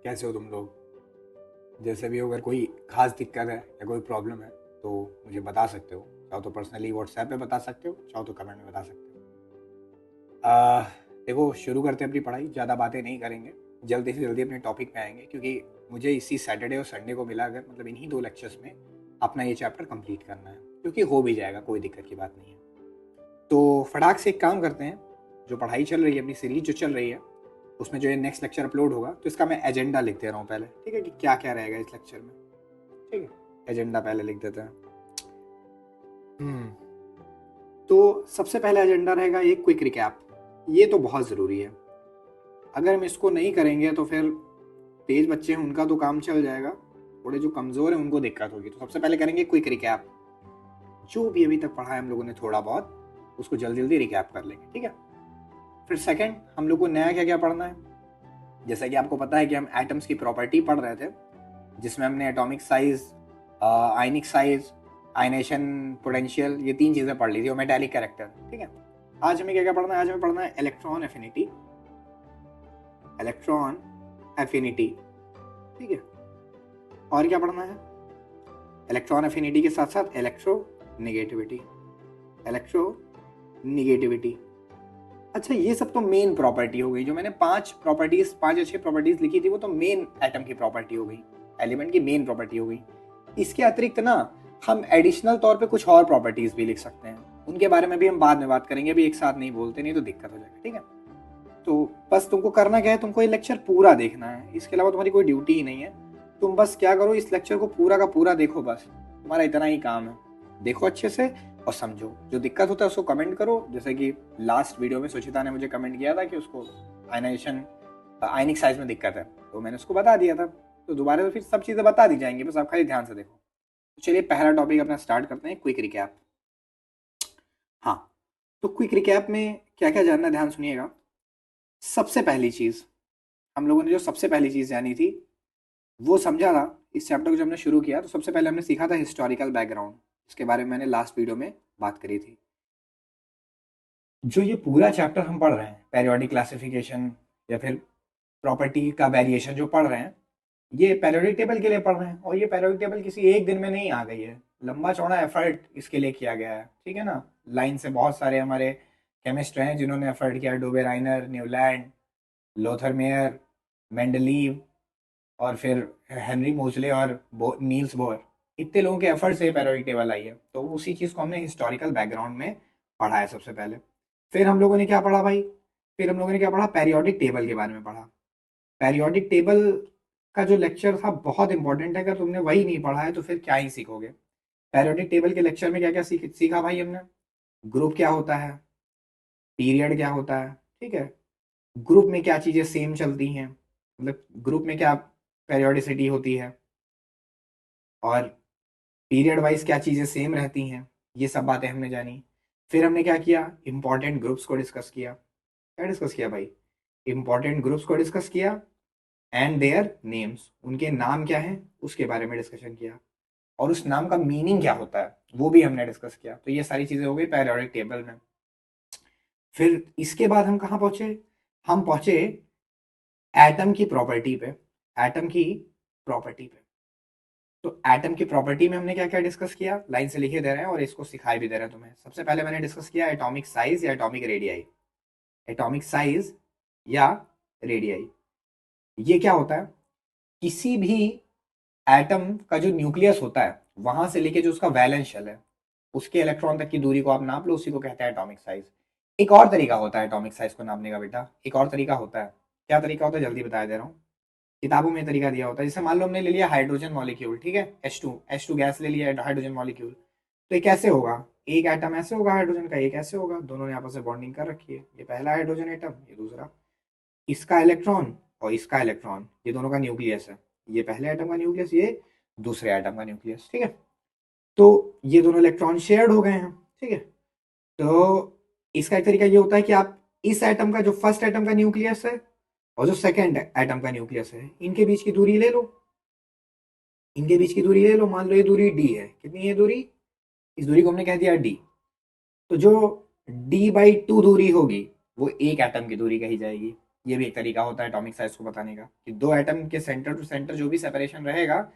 कैसे हो तुम लोग। जैसे भी हो, अगर कोई खास दिक्कत है या कोई प्रॉब्लम है तो मुझे बता सकते हो। चाहो तो पर्सनली व्हाट्सएप पे बता सकते हो, चाहो तो कमेंट में बता सकते हो। आ, देखो, शुरू करते हैं अपनी पढ़ाई। ज़्यादा बातें नहीं करेंगे, जल्दी से जल्दी अपने टॉपिक पे आएंगे, क्योंकि मुझे इसी सैटरडे और संडे को मिला, अगर मतलब इन्हीं 2 लेक्चर्स में अपना ये चैप्टर कंप्लीट करना है, क्योंकि हो भी जाएगा, कोई दिक्कत की बात नहीं है। तो फटाक से एक काम करते हैं, जो पढ़ाई चल रही है, अपनी सीरीज जो चल रही है, उसमें जो ये नेक्स्ट लेक्चर अपलोड होगा तो इसका मैं एजेंडा लिख दे रहा हूँ पहले, ठीक है, कि क्या क्या रहेगा इस लेक्चर में। ठीक है, एजेंडा पहले लिख देते हैं। तो सबसे पहला एजेंडा रहेगा एक क्विक रिकैप। ये तो बहुत ज़रूरी है, अगर हम इसको नहीं करेंगे तो फिर तेज बच्चे हैं उनका तो काम चल जाएगा, थोड़े जो कमज़ोर हैं उनको दिक्कत होगी। तो सबसे पहले करेंगे क्विक रिकैप। जो भी अभी तक पढ़ा है हम लोगों ने थोड़ा बहुत, उसको जल्दी जल्दी रिकैप कर लेंगे, ठीक है। फिर सेकंड, हम लोग को नया क्या क्या पढ़ना है। जैसा कि आपको पता है कि हम एटम्स की प्रॉपर्टी पढ़ रहे थे, जिसमें हमने एटॉमिक साइज, आयनिक साइज, आयनेशन पोटेंशियल, ये 3 चीज़ें पढ़ ली थी, और मेटालिक कैरेक्टर, ठीक है। आज हमें क्या क्या पढ़ना है? आज हमें पढ़ना है इलेक्ट्रॉन एफिनिटी, इलेक्ट्रॉन एफिनिटी, ठीक है। और क्या पढ़ना है? इलेक्ट्रॉन एफिनिटी के साथ साथ इलेक्ट्रो नेगेटिविटी, इलेक्ट्रो निगेटिविटी। अच्छा, ये सब तो मेन प्रॉपर्टी हो गई। जो मैंने 5 या 6 लिखी थी, वो तो मेन एटम की प्रॉपर्टी हो गई, एलिमेंट की मेन प्रॉपर्टी हो गई। इसके अतिरिक्त ना, हम एडिशनल तौर पे कुछ और प्रॉपर्टीज भी लिख सकते हैं, उनके बारे में भी हम बाद में बात करेंगे, अभी एक साथ नहीं बोलते, नहीं तो दिक्कत हो जाएगी, ठीक है। तो बस तुमको करना क्या है, तुमको ये लेक्चर पूरा देखना है, इसके अलावा तुम्हारी कोई ड्यूटी ही नहीं है। तुम बस क्या करो, इस लेक्चर को पूरा का पूरा देखो, बस तुम्हारा इतना ही काम है। देखो अच्छे से और समझो। जो दिक्कत होता है उसको कमेंट करो, जैसे कि लास्ट वीडियो में सुचिता ने मुझे कमेंट किया था कि उसको आयनाइजेशन, आयनिक साइज में दिक्कत है, तो मैंने उसको बता दिया था। तो दोबारा तो फिर सब चीज़ें बता दी जाएंगी, बस आप खाली ध्यान से देखो। तो चलिए पहला टॉपिक अपना स्टार्ट करते हैं, क्विक रिकैप। हाँ, तो क्विक रिकैप में क्या क्या जानना है, ध्यान सुनिएगा। सबसे पहली चीज़, हम लोगों ने जो सबसे पहली चीज़ जानी थी वो समझा था। इस चैप्टर को जब हमने शुरू किया तो सबसे पहले हमने सीखा था हिस्टोरिकल बैकग्राउंड, इसके बारे में मैंने लास्ट वीडियो में बात करी थी। जो ये पूरा चैप्टर हम पढ़ रहे हैं, पेरियोडिक क्लासिफिकेशन या फिर प्रॉपर्टी का वेरिएशन जो पढ़ रहे हैं, ये पेरियोडिक टेबल के लिए पढ़ रहे हैं, और ये पेरियोडिक टेबल किसी एक दिन में नहीं आ गई है, लंबा चौड़ा एफर्ट इसके लिए किया गया है, ठीक है ना। लाइन से बहुत सारे हमारे केमिस्ट हैं जिन्होंने एफर्ट किया, Dobereiner, Newland, Lothar Meyer, Mendeleev, और फिर हेनरी मोजले और नील्स बोर। इतने लोगों के एफर्ट से पेरियोडिक टेबल आई है, तो उसी चीज़ को हमने हिस्टोरिकल बैकग्राउंड में पढ़ा है सबसे पहले। फिर हम लोगों ने क्या पढ़ा भाई? फिर हम लोगों ने क्या पढ़ा? पेरियोडिक टेबल के बारे में पढ़ा। पेरियोडिक टेबल का जो लेक्चर था बहुत इंपॉर्टेंट है, अगर तुमने वही नहीं पढ़ा है तो फिर क्या ही सीखोगे। पेरियोडिक टेबल के लेक्चर में क्या क्या सीखा भाई हमने? ग्रुप क्या होता है, पीरियड क्या होता है, ठीक है, ग्रुप में क्या चीज़ें सेम चलती हैं, मतलब ग्रुप में क्या पेरियोडिसिटी होती है, और पीरियड वाइज क्या चीज़ें सेम रहती हैं, ये सब बातें हमने जानी। फिर हमने क्या किया? इंपॉर्टेंट ग्रुप्स को डिस्कस किया। क्या डिस्कस किया भाई? इंपॉर्टेंट ग्रुप्स को डिस्कस किया, एंड देयर नेम्स, उनके नाम क्या हैं उसके बारे में डिस्कशन किया, और उस नाम का मीनिंग क्या होता है वो भी हमने डिस्कस किया। तो ये सारी चीज़ें हो गई पेरियोडिक टेबल में। फिर इसके बाद हम कहाँ पहुंचे? हम पहुंचे एटम की प्रॉपर्टी पे। एटम की प्रॉपर्टी पे, तो एटम की प्रॉपर्टी में हमने क्या क्या डिस्कस किया, लाइन से लिखे दे रहे हैं और इसको सिखाई भी दे रहे हैं तुम्हें। सबसे पहले मैंने डिस्कस किया एटॉमिक साइज या एटॉमिक रेडियाई। एटॉमिक साइज या रेडियाई, ये क्या होता है? किसी भी एटम का जो न्यूक्लियस होता है, वहां से लेके जो उसका वैलेंस शेल है, उसके इलेक्ट्रॉन तक की दूरी को आप नाप लो, उसी को कहते हैं एटॉमिक साइज। एक और तरीका होता है एटॉमिक साइज को नापने का बेटा, एक और तरीका होता है। क्या तरीका होता है जल्दी बता दे रहा हूँ। किताबों में तरीका दिया होता है। जैसे मान लो हमने ले लिया हाइड्रोजन मॉलिक्यूल, ठीक है, H2 गैस ले लिया, हाइड्रोजन मॉलिक्यूल। तो ये कैसे होगा? एक एटम ऐसे होगा हाइड्रोजन का, एक ऐसे होगा, दोनों ने आपस में बॉन्डिंग कर रखी है। ये पहला हाइड्रोजन एटम, ये दूसरा। इसका इलेक्ट्रॉन और इसका इलेक्ट्रॉन, ये दोनों का न्यूक्लियस है। ये पहले एटम का न्यूक्लियस, ये दूसरे एटम का न्यूक्लियस, ठीक है। तो ये दोनों इलेक्ट्रॉन शेयर्ड हो गए हैं, ठीक है। तो इसका एक तरीका ये होता है कि आप इस एटम का, जो फर्स्ट एटम का न्यूक्लियस है और जो सेकेंड एटम का न्यूक्लियस है, इनके बीच की दूरी ले लो। इनके बीच की दूरी ले लो, मान लो ये दूरी डी है। कितनी है दूरी? इस दूरी को हमने कह दिया डी। तो जो D/2 दूरी होगी वो एक एटम की दूरी कही जाएगी। ये भी एक तरीका होता है एटॉमिक साइज को बताने का, कि दो एटम के सेंटर टू सेंटर जो भी सेपरेशन रहेगा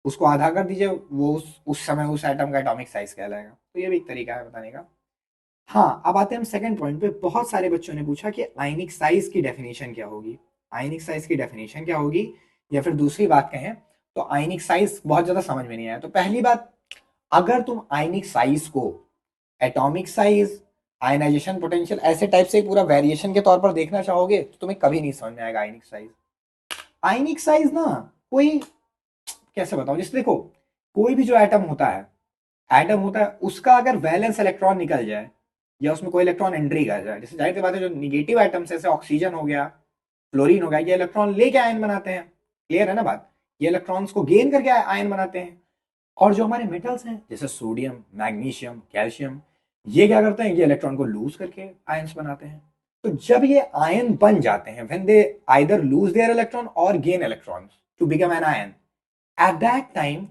उसको आधा कर दीजिए, वो उस समय उस एटम का एटॉमिक साइज कहलाएगा। तो ये भी एक तरीका है बताने का। हाँ, अब आते हैं हम सेकंड पॉइंट पे। बहुत सारे बच्चों ने पूछा कि आयनिक साइज की डेफिनेशन क्या होगी, आयनिक साइज की डेफिनेशन क्या होगी, या फिर दूसरी बात कहें तो आयनिक साइज बहुत ज्यादा समझ में नहीं आया। तो पहली बात, अगर तुम आयनिक साइज को एटॉमिक साइज, आयनाइजेशन पोटेंशियल ऐसे टाइप से पूरा वेरिएशन के तौर पर देखना चाहोगे तो तुम्हें कभी नहीं समझ में आएगा आयनिक साइज। आयनिक साइज ना, कोई कैसे बताऊं, जैसे देखो कोई भी जो एटम होता है, एटम होता है उसका अगर वैलेंस इलेक्ट्रॉन निकल जाए या उसमें कोई इलेक्ट्रॉन एंट्री कर जाए, जैसे जाहिर सी बात है जो निगेटिव एटम्स जैसे ऑक्सीजन हो गया, फ्लोरीन हो गया, ये इलेक्ट्रॉन लेके आयन बनाते हैं, क्लियर है ना बात, ये इलेक्ट्रॉन्स को गेन करके आयन बनाते हैं। और जो हमारे मेटल्स हैं जैसे सोडियम, मैग्नीशियम, कैल्शियम, ये क्या करते हैं, ये इलेक्ट्रॉन को लूज करके आयंस बनाते हैं। तो जब ये आयन बन जाते हैं, when they either lose their electron और gain electrons to become an ion, at that time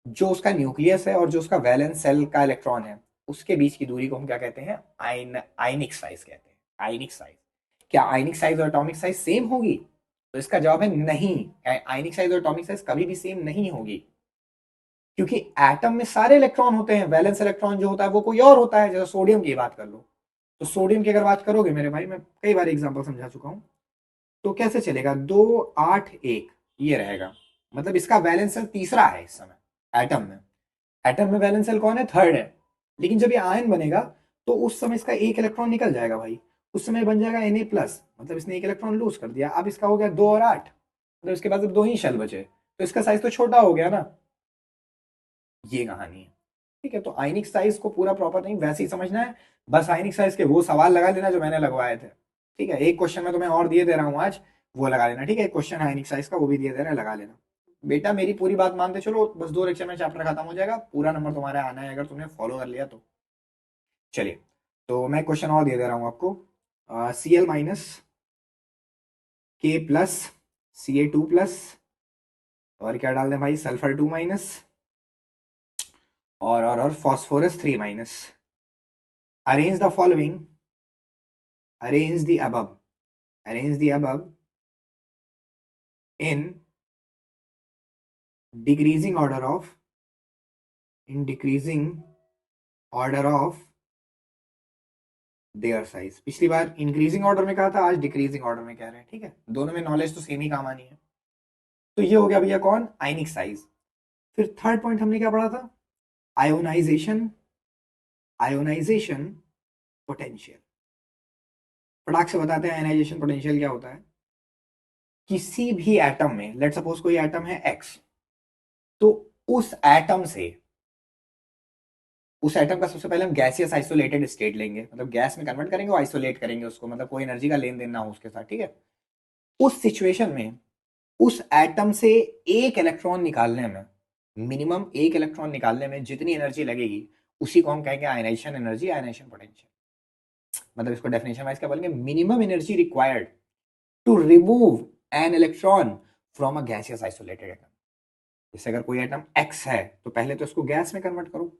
जो उसका न्यूक्लियस है और जो उसका वैलेंस सेल का इलेक्ट्रॉन है उसके बीच की दूरी को हम क्या कहते हैं, आयनिक साइज कहते हैं। आयनिक साइज, क्या आयनिक साइज और एटॉमिक साइज सेम होगी? तो इसका जवाब है नहीं, आयनिक साइज और एटॉमिक साइज कभी भी सेम नहीं होगी, क्योंकि एटम में सारे इलेक्ट्रॉन होते हैं, वैलेंस इलेक्ट्रॉन जो होता है वो कोई और होता है। जैसे सोडियम की बात कर लो, तो सोडियम की अगर बात करोगे मेरे भाई, मैं कई बार एग्जांपल समझा चुका हूं, तो कैसे चलेगा, 2 8 1 ये रहेगा, मतलब इसका वैलेंस सेल तीसरा है इस समय एटम में। एटम में वैलेंस सेल कौन है, थर्ड है। लेकिन जब ये आयन बनेगा तो उस समय इसका एक इलेक्ट्रॉन निकल जाएगा भाई, उस समय बन जाएगा Na+, मतलब इसने एक इलेक्ट्रॉन लूज कर दिया। अब इसका हो गया 2 और 8, मतलब इसके पास अब दो ही शेल बचे, तो इसका साइज तो छोटा हो गया ना। ये कहानी है, ठीक है। तो आयनिक साइज को पूरा प्रॉपर नहीं वैसे ही समझना है, बस आयनिक साइज के वो सवाल लगा लेना जो मैंने लगवाए थे, ठीक है। एक क्वेश्चन में तुम्हें और दिए दे रहा हूँ आज, वो लगा लेना, ठीक है। एक क्वेश्चन आयनिक साइज का वो भी दिए दे रहा है, लगा लेना बेटा। मेरी पूरी बात मानते चलो, बस 2 लेक्चर में चैप्टर खत्म हो जाएगा, पूरा नंबर तुम्हारा आना है अगर तुमने फॉलो कर लिया तो। चलिए, तो मैं क्वेश्चन और दे दे रहा हूँ आपको। Cl- K+, Ca2+, और क्या डाल दें भाई, सल्फर 2-, और phosphorus 3-। Arrange the following, arrange the above, arrange the above in decreasing order of, in decreasing order of their size। पिछली बार इंक्रीजिंग ऑर्डर में कहा था, आज डिक्रीजिंग ऑर्डर में कह रहे हैं, ठीक है। दोनों में नॉलेज तो सेम ही काम आनी है। तो ये हो गया भैया कौन, आयनिक साइज। फिर थर्ड पॉइंट हमने क्या पढ़ा था, आयोनाइजेशन, आयोनाइजेशन पोटेंशियल। फटाक से बताते हैं आयोनाइजेशन पोटेंशियल क्या होता है। किसी भी एटम में, लेट सपोज कोई एटम है एक्स, तो उस एटम से, उस एटम का सबसे पहले हम गैसियस आइसोलेटेड स्टेट लेंगे, मतलब गैस में कन्वर्ट करेंगे, आइसोलेट करेंगे उसको, मतलब कोई एनर्जी का लेन देन ना हो उसके साथ, ठीक है। उस सिचुएशन में उस एटम से एक इलेक्ट्रॉन निकालने में, मिनिमम एक इलेक्ट्रॉन निकालने में जितनी एनर्जी लगेगी उसी को हम कहेंगे आयनाइजेशन एनर्जी, आयनाइजेशन पोटेंशियल। मतलब इसको डेफिनेशन वाइज क्या बोलेंगे, minimum energy required to remove an electron from a gaseous isolated atom. जैसे अगर कोई एटम एक्स है तो पहले तो इसको गैस में कन्वर्ट करो,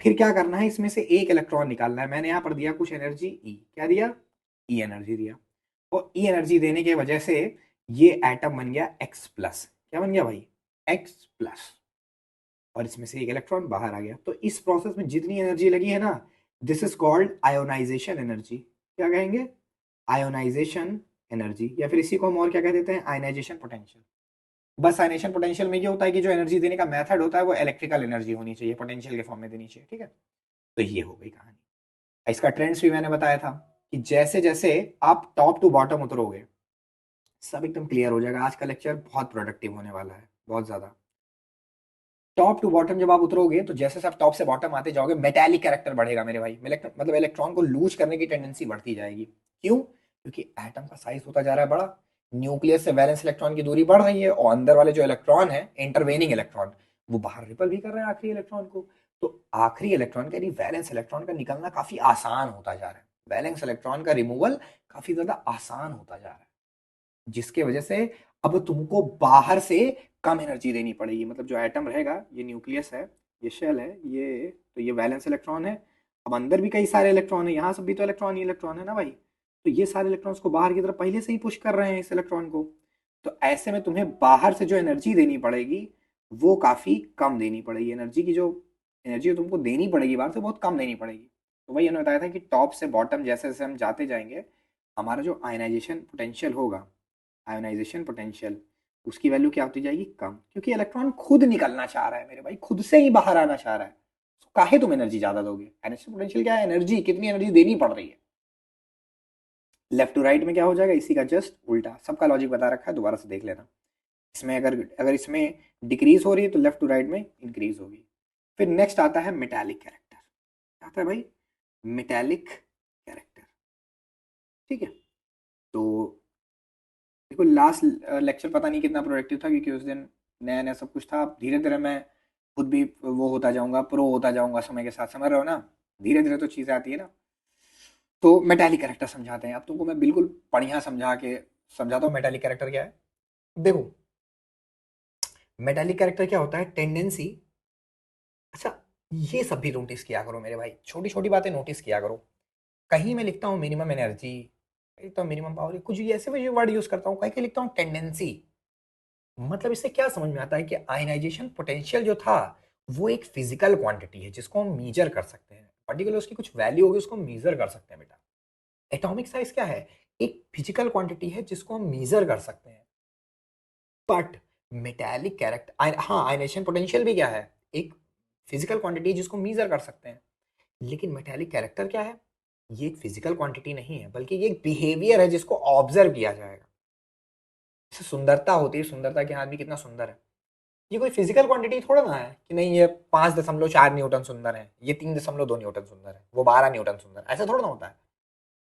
फिर क्या करना है, इसमें से एक इलेक्ट्रॉन निकालना है। मैंने यहां पर दिया कुछ एनर्जी ई, क्या दिया, ई एनर्जी दिया, और ई एनर्जी देने की वजह से ये एटम बन गया X+। क्या बन गया भाई, X+, और इसमें से एक इलेक्ट्रॉन बाहर आ गया। तो इस प्रोसेस में जितनी एनर्जी लगी है ना, this is called ionisation energy. क्या कहेंगे, आयोनाइजेशन एनर्जी, या फिर इसी को हम और क्या कह देते हैं, आयनाइजेशन पोटेंशियल। बस आयनाइजेशन पोटेंशियल में ये होता है कि जो एनर्जी देने का मेथड होता है वो इलेक्ट्रिकल एनर्जी होनी चाहिए, पोटेंशियल के फॉर्म में देनी चाहिए, ठीक है। तो ये हो गई कहानी। इसका ट्रेंड्स भी मैंने बताया था कि जैसे जैसे आप टॉप टू बॉटम उतरोगे सब एकदम क्लियर हो जाएगा। आज का लेक्चर बहुत प्रोडक्टिव होने वाला है, बहुत ज्यादा। टॉप टू बॉटम जब आप उतरोगे तो जैसे से आप टॉप से बॉटम आते जाओगे मेटालिक कैरेक्टर बढ़ेगा मेरे भाई, मतलब इलेक्ट्रॉन को लूज करने की टेंडेंसी बढ़ती जाएगी। क्यों, क्योंकि एटम का साइज होता जा रहा है बड़ा, न्यूक्लियस से वैलेंस इलेक्ट्रॉन की दूरी बढ़ रही है, और अंदर वाले जो इलेक्ट्रॉन है, इंटरवेनिंग इलेक्ट्रॉन, वो बाहर रिपल भी कर रहे हैं आखिरी इलेक्ट्रॉन को। तो आखिरी इलेक्ट्रॉन का, वैलेंस इलेक्ट्रॉन का निकलना काफी आसान होता जा रहा है, वैलेंस इलेक्ट्रॉन का रिमूवल काफी ज्यादा आसान होता जा रहा है, जिसके वजह से अब तुमको बाहर से कम एनर्जी देनी पड़ेगी। मतलब जो एटम रहेगा, ये न्यूक्लियस है, ये शेल है, ये तो ये वैलेंस इलेक्ट्रॉन है, अब अंदर भी कई सारे इलेक्ट्रॉन है, यहाँ सब भी तो इलेक्ट्रॉन ही इलेक्ट्रॉन है ना भाई। तो ये सारे इलेक्ट्रॉन्स को बाहर की तरफ पहले से ही पुश कर रहे हैं इस इलेक्ट्रॉन को। तो ऐसे में तुम्हें बाहर से जो एनर्जी देनी पड़ेगी वो काफी कम देनी पड़ेगी। एनर्जी तुमको देनी पड़ेगी बाहर से, बहुत कम देनी पड़ेगी। तो वही उन्होंने बताया था कि टॉप से बॉटम जैसे जैसे हम जाते जाएंगे, हमारा जो आयनाइजेशन पोटेंशियल होगा, आयोनाइजेशन पोटेंशियल, उसकी वैल्यू क्या होती जाएगी? कम। क्योंकि इलेक्ट्रॉन खुद निकलना चाह रहा है मेरे भाई, खुद से ही बाहर आना चाह रहा है। तो काहे तुम एनर्जी ज्यादा दोगे? आयोनाइजेशन पोटेंशियल क्या है? एनर्जी, कितनी एनर्जी देनी पड़ रही है। लेफ्ट टू राइट में क्या हो जाएगा? इसी का जस्ट उल्टा। सबका लॉजिक बता रखा है, दोबारा से देख लेना। इसमें अगर अगर इसमें डिक्रीज हो रही है तो लेफ्ट टू राइट में इंक्रीज होगी। फिर नेक्स्ट आता है मेटालिक कैरेक्टर। क्या आता है भाई? Metallic character. ठीक है, तो देखो लास्ट लेक्चर पता नहीं कितना प्रोडक्टिव था, क्योंकि उस दिन नया नया सब कुछ था। धीरे धीरे मैं खुद भी वो होता जाऊंगा, प्रो होता जाऊंगा समय के साथ, समझ रहे हो ना? धीरे धीरे तो चीजें आती है ना। तो मेटालिक कैरेक्टर समझाते हैं अब तुमको, मैं बिल्कुल बढ़िया समझाता हूँ मेटालिक कैरेक्टर क्या है। देखो, मेटालिक कैरेक्टर क्या होता है? टेंडेंसी। अच्छा, ये सब भी नोटिस किया करो मेरे भाई, छोटी छोटी बातें नोटिस किया करो। कहीं मैं लिखता हूँ मिनिमम एनर्जी, लिखता हूँ मिनिमम पावर, कुछ भी ऐसे भी वर्ड यूज करता हूँ, कहीं कहीं लिखता हूँ टेंडेंसी। मतलब इससे क्या समझ में आता है कि आयनाइजेशन पोटेंशियल जो था वो एक फिजिकल क्वांटिटी है जिसको हम मीजर कर सकते हैं। पर्टिकुलर उसकी कुछ वैल्यू होगी, उसको मीजर कर सकते हैं बेटा। एटॉमिक साइज क्या है? एक फिजिकल क्वांटिटी है जिसको हम मीजर कर सकते हैं। बट मेटालिक कैरेक्टर, हाँ, आयनाइजेशन पोटेंशियल भी क्या है? एक फिजिकल क्वांटिटी जिसको मीजर कर सकते हैं। लेकिन मेटालिक कैरेक्टर क्या है? ये एक फिजिकल क्वांटिटी नहीं है, बल्कि ये एक बिहेवियर है जिसको ऑब्जर्व किया जाएगा। जैसे सुंदरता होती है, सुंदरता के आदमी कितना सुंदर है, ये कोई फिजिकल क्वांटिटी थोड़ा ना है कि नहीं ये 5.4 न्यूटन सुंदर है, ये 3.2 न्यूटन सुंदर है, वो 12 न्यूटन सुंदर है, ऐसा थोड़ा ना होता है।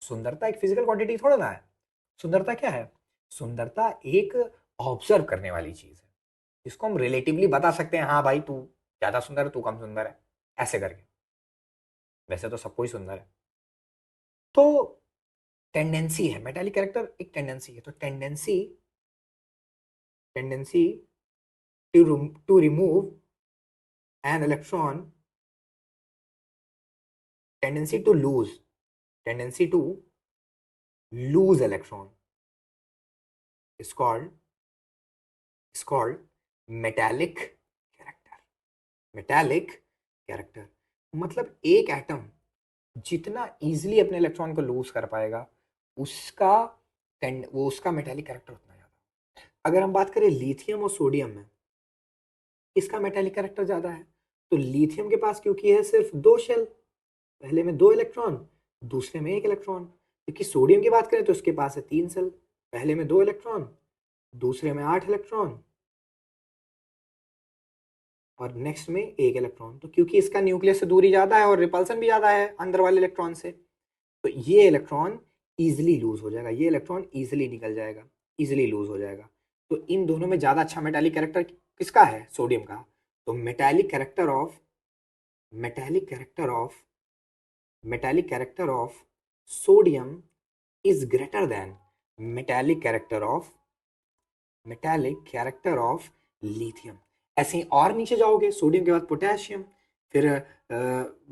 सुंदरता एक फिजिकल क्वांटिटी थोड़ा ना है। सुंदरता क्या है? सुंदरता एक ऑब्जर्व करने वाली चीज है जिसको हम रिलेटिवली बता सकते हैं, हाँ भाई तू ज्यादा सुंदर है, तू कम सुंदर है, ऐसे करके। वैसे तो सबको ही सुंदर है। तो टेंडेंसी है, मेटालिक कैरेक्टर एक टेंडेंसी है। तो tendency to remove an electron, tendency to lose, tendency to lose electron is called metallic character। metallic character मतलब एक एटम जितना इजीली अपने इलेक्ट्रॉन को लूज कर पाएगा, उसका वो उसका मेटालिक कैरेक्टर उतना ज्यादा। अगर हम बात करें लिथियम और सोडियम में, इसका मेटालिक कैरेक्टर ज्यादा है। तो लिथियम के पास क्योंकि है सिर्फ 2 शेल, पहले में 2 इलेक्ट्रॉन, दूसरे में 1 इलेक्ट्रॉन। क्योंकि सोडियम की बात करें तो उसके पास है 3 शेल, पहले में 2 इलेक्ट्रॉन, दूसरे में 8 इलेक्ट्रॉन, और नेक्स्ट में 1 इलेक्ट्रॉन। तो क्योंकि इसका न्यूक्लियस से दूरी ज्यादा है और रिपल्सन भी ज्यादा है अंदर वाले इलेक्ट्रॉन से, तो ये इलेक्ट्रॉन इजिली लूज हो जाएगा, ये इलेक्ट्रॉन इजिली निकल जाएगा, इजिली लूज हो जाएगा। तो इन दोनों में ज्यादा अच्छा मेटालिक कैरेक्टर किसका है? सोडियम का। तो metallic character of sodium is greater than metallic character of lithium. ऐसे ही और नीचे जाओगे, सोडियम के बाद पोटेशियम, फिर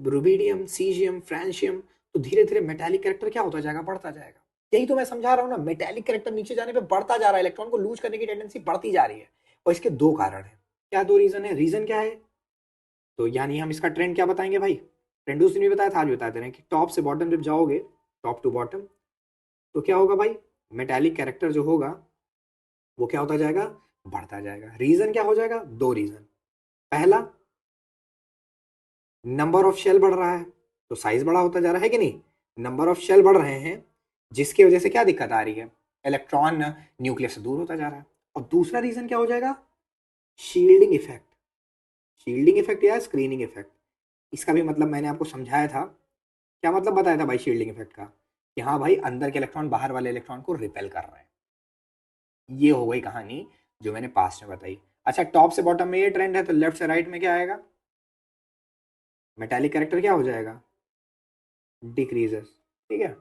रुबिडियम, सीजियम, फ्रांशियम, तो धीरे धीरे मेटालिक कैरेक्टर क्या होता जाएगा? बढ़ता जाएगा। यही तो मैं समझा रहा हूँ ना, मेटालिक कैरेक्टर नीचे जाने पे बढ़ता जा रहा है, इलेक्ट्रॉन को लूज करने की टेंडेंसी बढ़ती जा रही है। और इसके 2 कारण है। क्या 2 रीजन है? रीजन क्या है? तो यानी हम इसका ट्रेंड क्या बताएंगे भाई? ट्रेंड उस दिन भी बताया था, आज बता दे रहे हैं कि टॉप से बॉटम जब जाओगे, टॉप टू बॉटम, तो क्या होगा भाई? मेटालिक कैरेक्टर जो होगा वो क्या होता जाएगा? बढ़ता जाएगा। रीजन क्या हो जाएगा? 2 रीजन। पहला, नंबर ऑफ शेल बढ़ रहा है तो साइज बड़ा होता जा रहा है कि नहीं? नंबर ऑफ शेल बढ़ रहे हैं जिसकी वजह से क्या दिक्कत आ रही है? इलेक्ट्रॉन न्यूक्लियस से दूर होता जा रहा है। और दूसरा रीजन क्या हो जाएगा? Shielding effect. शील्डिंग इफेक्ट या स्क्रीनिंग इफेक्ट, इसका भी मतलब मैंने आपको समझाया था। क्या मतलब बताया था भाई शील्डिंग इफेक्ट का? कि हाँ भाई, अंदर के इलेक्ट्रॉन बाहर वाले इलेक्ट्रॉन को रिपेल कर रहे हैं। ये हो गई कहानी जो मैंने पास्ट में बताई। अच्छा, टॉप से बॉटम में ये ट्रेंड है, तो लेफ्ट से राइट में क्या आएगा? मेटालिक कैरेक्टर क्या हो जाएगा? डिक्रीजेस। ठीक है,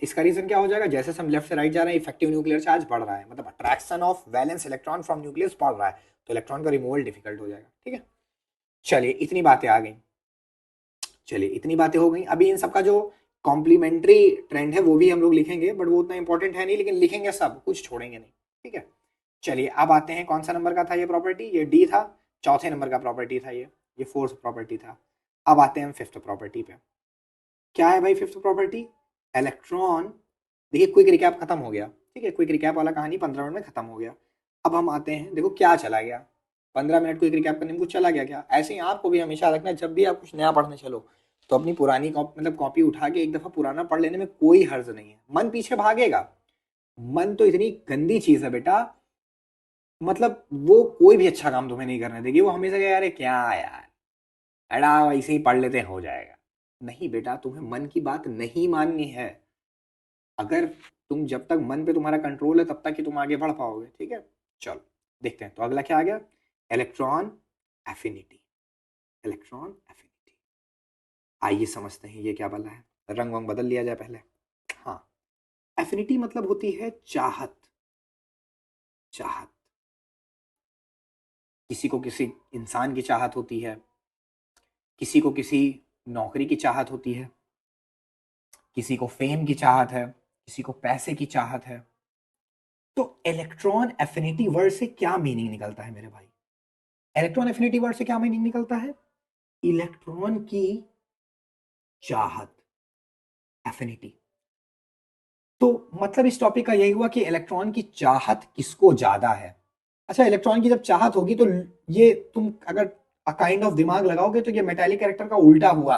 इसका रीजन क्या हो जाएगा? जैसे हम लेफ्ट से राइट जा रहे हैं, इफेक्टिव न्यूक्लियर चार्ज बढ़ रहा है, मतलब attraction of valence electron from nucleus बढ़ रहा है, तो इलेक्ट्रॉन का रिमूवल डिफिकल्ट हो जाएगा। ठीक है, चलिए इतनी बातें आ गई, चलिए इतनी बातें हो गई। अभी इन सबका जो कॉम्प्लीमेंट्री ट्रेंड है वो भी हम लोग लिखेंगे, बट वो उतना इंपॉर्टेंट है नहीं, लेकिन लिखेंगे सब कुछ, छोड़ेंगे नहीं, ठीक है। चलिए अब आते हैं, कौन सा नंबर का था ये प्रॉपर्टी, ये डी था, चौथे नंबर का प्रॉपर्टी था ये फोर्थ प्रॉपर्टी था। अब आते हैं हम फिफ्थ प्रॉपर्टी पे। क्या है भाई फिफ्थ प्रॉपर्टी, इलेक्ट्रॉन, देखिए क्विक रिकैप खत्म हो गया, ठीक है, क्विक रिकैप वाला कहानी 15 मिनट में खत्म हो गया। अब हम आते हैं, देखो क्या चला गया, 15 मिनट क्विक रिकैप करने में कुछ चला गया क्या, ऐसे ही आपको भी हमेशा रखना, जब भी आप कुछ नया पढ़ने चलो तो अपनी पुरानी मतलब कॉपी उठा के एक दफा पुराना पढ़ लेने में कोई हर्ज नहीं है, मन पीछे भागेगा, मन तो इतनी गंदी चीज है बेटा, मतलब वो कोई भी अच्छा काम तुम्हें नहीं करने देगी, वो हमेशा कहेगा अरे क्या यार, अड़ा ऐसे ही पढ़ लेते हो जाएगा। नहीं बेटा, तुम्हें मन की बात नहीं माननी है, अगर तुम जब तक मन पे तुम्हारा कंट्रोल है तब तक ही तुम आगे बढ़ पाओगे, ठीक है। चलो देखते हैं, तो अगला क्या आ गया, इलेक्ट्रॉन एफिनिटी, इलेक्ट्रॉन एफिनिटी। आइए समझते हैं ये क्या बला है, रंग वंग बदल लिया जाए पहले। हाँ, एफिनिटी मतलब होती है चाहत, चाहत, किसी को किसी इंसान की चाहत होती है, किसी को किसी नौकरी की चाहत होती है, किसी को फेम की चाहत है, किसी को पैसे की चाहत है। तो इलेक्ट्रॉन एफिनिटी वर्ड से क्या मीनिंग निकलता है मेरे भाई, इलेक्ट्रॉन एफिनिटी वर्ड से क्या मीनिंग निकलता है, इलेक्ट्रॉन की चाहत, एफिनिटी। तो मतलब इस टॉपिक का यही हुआ कि इलेक्ट्रॉन की चाहत किसको ज्यादा है। अच्छा, इलेक्ट्रॉन की जब चाहत होगी तो ये तुम अगर काइंड ऑफ दिमाग लगाओगे तो ये मेटालिक कैरेक्टर का उल्टा हुआ,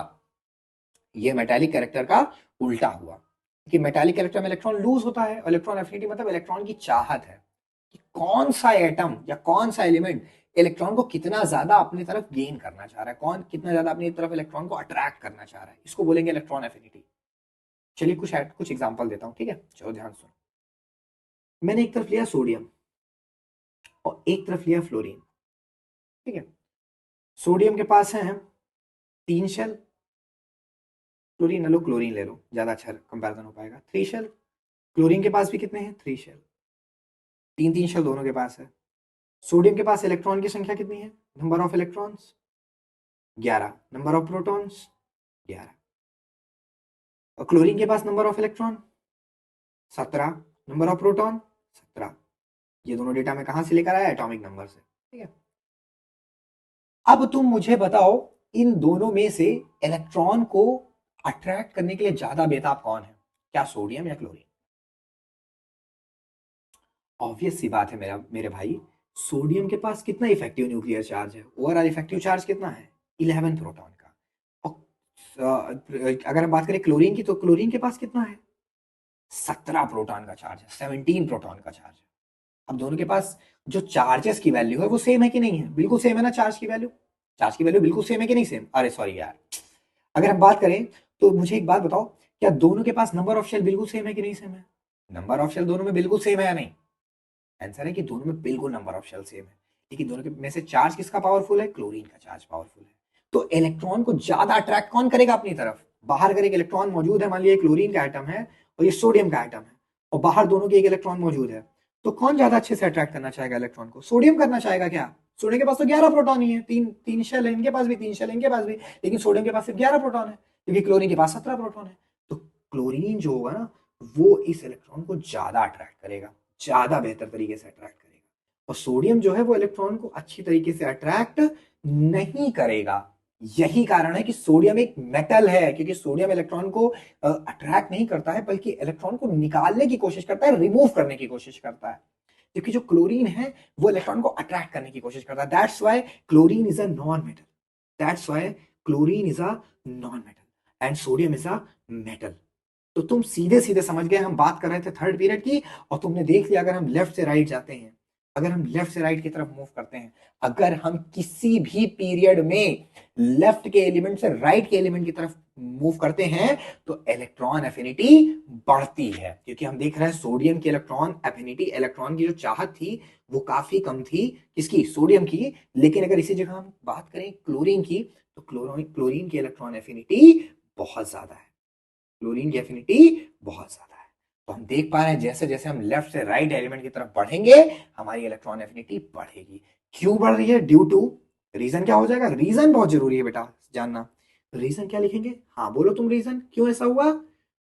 ये मेटालिक कैरेक्टर का उल्टा हुआ, कि मेटालिक कैरेक्टर में इलेक्ट्रॉन लूज होता है, और इलेक्ट्रॉन एफिनिटी मतलब इलेक्ट्रॉन की चाहत है कि कौन सा एटम या कौन सा एलिमेंट इलेक्ट्रॉन को कितना ज्यादा अपनी तरफ गेन करना चाह रहा है, कौन कितना ज्यादा अपनी तरफ इलेक्ट्रॉन को अट्रैक्ट करना चाह रहा है, इसको बोलेंगे इलेक्ट्रॉन एफिनिटी। चलिए कुछ एग्जांपल देता हूं, ठीक है, चलो ध्यान सुनो। मैंने एक तरफ लिया सोडियम और एक तरफ लिया फ्लोरीन, ठीक है। सोडियम के पास है 3 शेल, क्लोरीन ले लो, क्लोरीन ले लो, ज्यादा अच्छा कंपैरिजन हो पाएगा, 3 शेल। क्लोरीन के पास भी कितने हैं, 3 शेल, 3 शेल दोनों के पास है। सोडियम के पास इलेक्ट्रॉन की संख्या कितनी है, number of electrons 11, number of protons 11, और क्लोरीन के पास number of electron 17, number of proton 17। ये दोनों डेटा मैं कहां से लेकर आया, एटॉमिक नंबर से, ठीक है। अब तुम मुझे बताओ, इन दोनों में से इलेक्ट्रॉन को अट्रैक्ट करने के लिए ज्यादा बेताब कौन है, क्या सोडियम या क्लोरीन। ऑब्वियस सी बात है मेरे भाई, सोडियम के पास कितना इफेक्टिव न्यूक्लियर चार्ज है, ओवरऑल इफेक्टिव चार्ज कितना है, 11 प्रोटॉन का। और अगर हम बात करें क्लोरीन की, तो क्लोरीन के पास कितना है, 17 प्रोटॉन का चार्ज है, 17 प्रोटॉन का चार्ज है। अब दोनों के पास जो चार्जेस की वैल्यू है वो सेम है कि नहीं है, बिल्कुल सेम है ना, चार्ज की वैल्यू बिल्कुल सेम है कि नहीं सेम, अरे सॉरी यार, अगर हम बात करें तो मुझे एक बात बताओ, क्या दोनों के पास नंबर ऑफ शेल बिल्कुल सेम है कि नहीं सेम है, नंबर ऑफ शेल दोनों में बिल्कुल सेम है या नहीं, आंसर है कि दोनों में बिल्कुल नंबर ऑफ शेल सेम है, लेकिन दोनों के में से चार्ज किसका पावरफुल है, क्लोरीन का चार्ज पावरफुल है। तो इलेक्ट्रॉन को ज्यादा अट्रैक्ट कौन करेगा अपनी तरफ, बाहर का एक इलेक्ट्रॉन मौजूद है, मान लिया क्लोरीन का एटम है और ये सोडियम का एटम है, और बाहर दोनों के एक इलेक्ट्रॉन मौजूद है, तो कौन ज्यादा अच्छे से अट्रैक्ट करना चाहेगा इलेक्ट्रॉन को, सोडियम करना चाहेगा क्या, सोडियम के पास तो 11 प्रोटॉन ही है, तीन तीन शेल है इनके पास भी, 3 शेल इनके पास भी, लेकिन सोडियम के पास सिर्फ 11 प्रोटॉन है, क्योंकि क्लोरीन के पास 17 प्रोटॉन है। तो क्लोरीन जो होगा ना, वो इस इलेक्ट्रॉन को ज्यादा अट्रैक्ट करेगा, ज्यादा बेहतर तरीके से अट्रैक्ट करेगा, और सोडियम जो है वो इलेक्ट्रॉन को अच्छी तरीके से अट्रैक्ट नहीं करेगा। यही कारण है कि सोडियम एक मेटल है, क्योंकि सोडियम इलेक्ट्रॉन को अट्रैक्ट नहीं करता है, बल्कि इलेक्ट्रॉन को निकालने की कोशिश करता है, रिमूव करने की कोशिश करता है, क्योंकि जो क्लोरीन है वो इलेक्ट्रॉन को अट्रैक्ट करने की कोशिश करता है। That's why chlorine is a non metal, that's why chlorine is a non metal and sodium is a metal. तो तुम सीधे सीधे समझ गए, हम बात कर रहे थे थर्ड पीरियड की, और तुमने देख लिया, अगर हम लेफ्ट से राइट जाते हैं, अगर हम लेफ्ट से राइट की तरफ मूव करते हैं, अगर हम किसी भी पीरियड में लेफ्ट के एलिमेंट से राइट के एलिमेंट की तरफ मूव करते हैं, तो इलेक्ट्रॉन एफिनिटी बढ़ती है, क्योंकि हम देख रहे हैं सोडियम की इलेक्ट्रॉन एफिनिटी, इलेक्ट्रॉन की जो चाहत थी वो काफी कम थी, किसकी, सोडियम की। लेकिन अगर इसी जगह हम बात करें क्लोरीन की, तो क्लोरीन की इलेक्ट्रॉन एफिनिटी बहुत ज्यादा है, क्लोरीन की एफिनिटी बहुत ज्यादा है। तो हम देख पा रहे हैं जैसे जैसे हम लेफ्ट से राइट एलिमेंट की तरफ बढ़ेंगे, हमारी इलेक्ट्रॉन एफिनिटी बढ़ेगी। क्यों बढ़ रही है, ड्यू टू, रीजन क्या हो जाएगा, रीजन बहुत जरूरी है बेटा जानना, रीजन क्या लिखेंगे, हाँ बोलो तुम, रीजन क्यों ऐसा हुआ,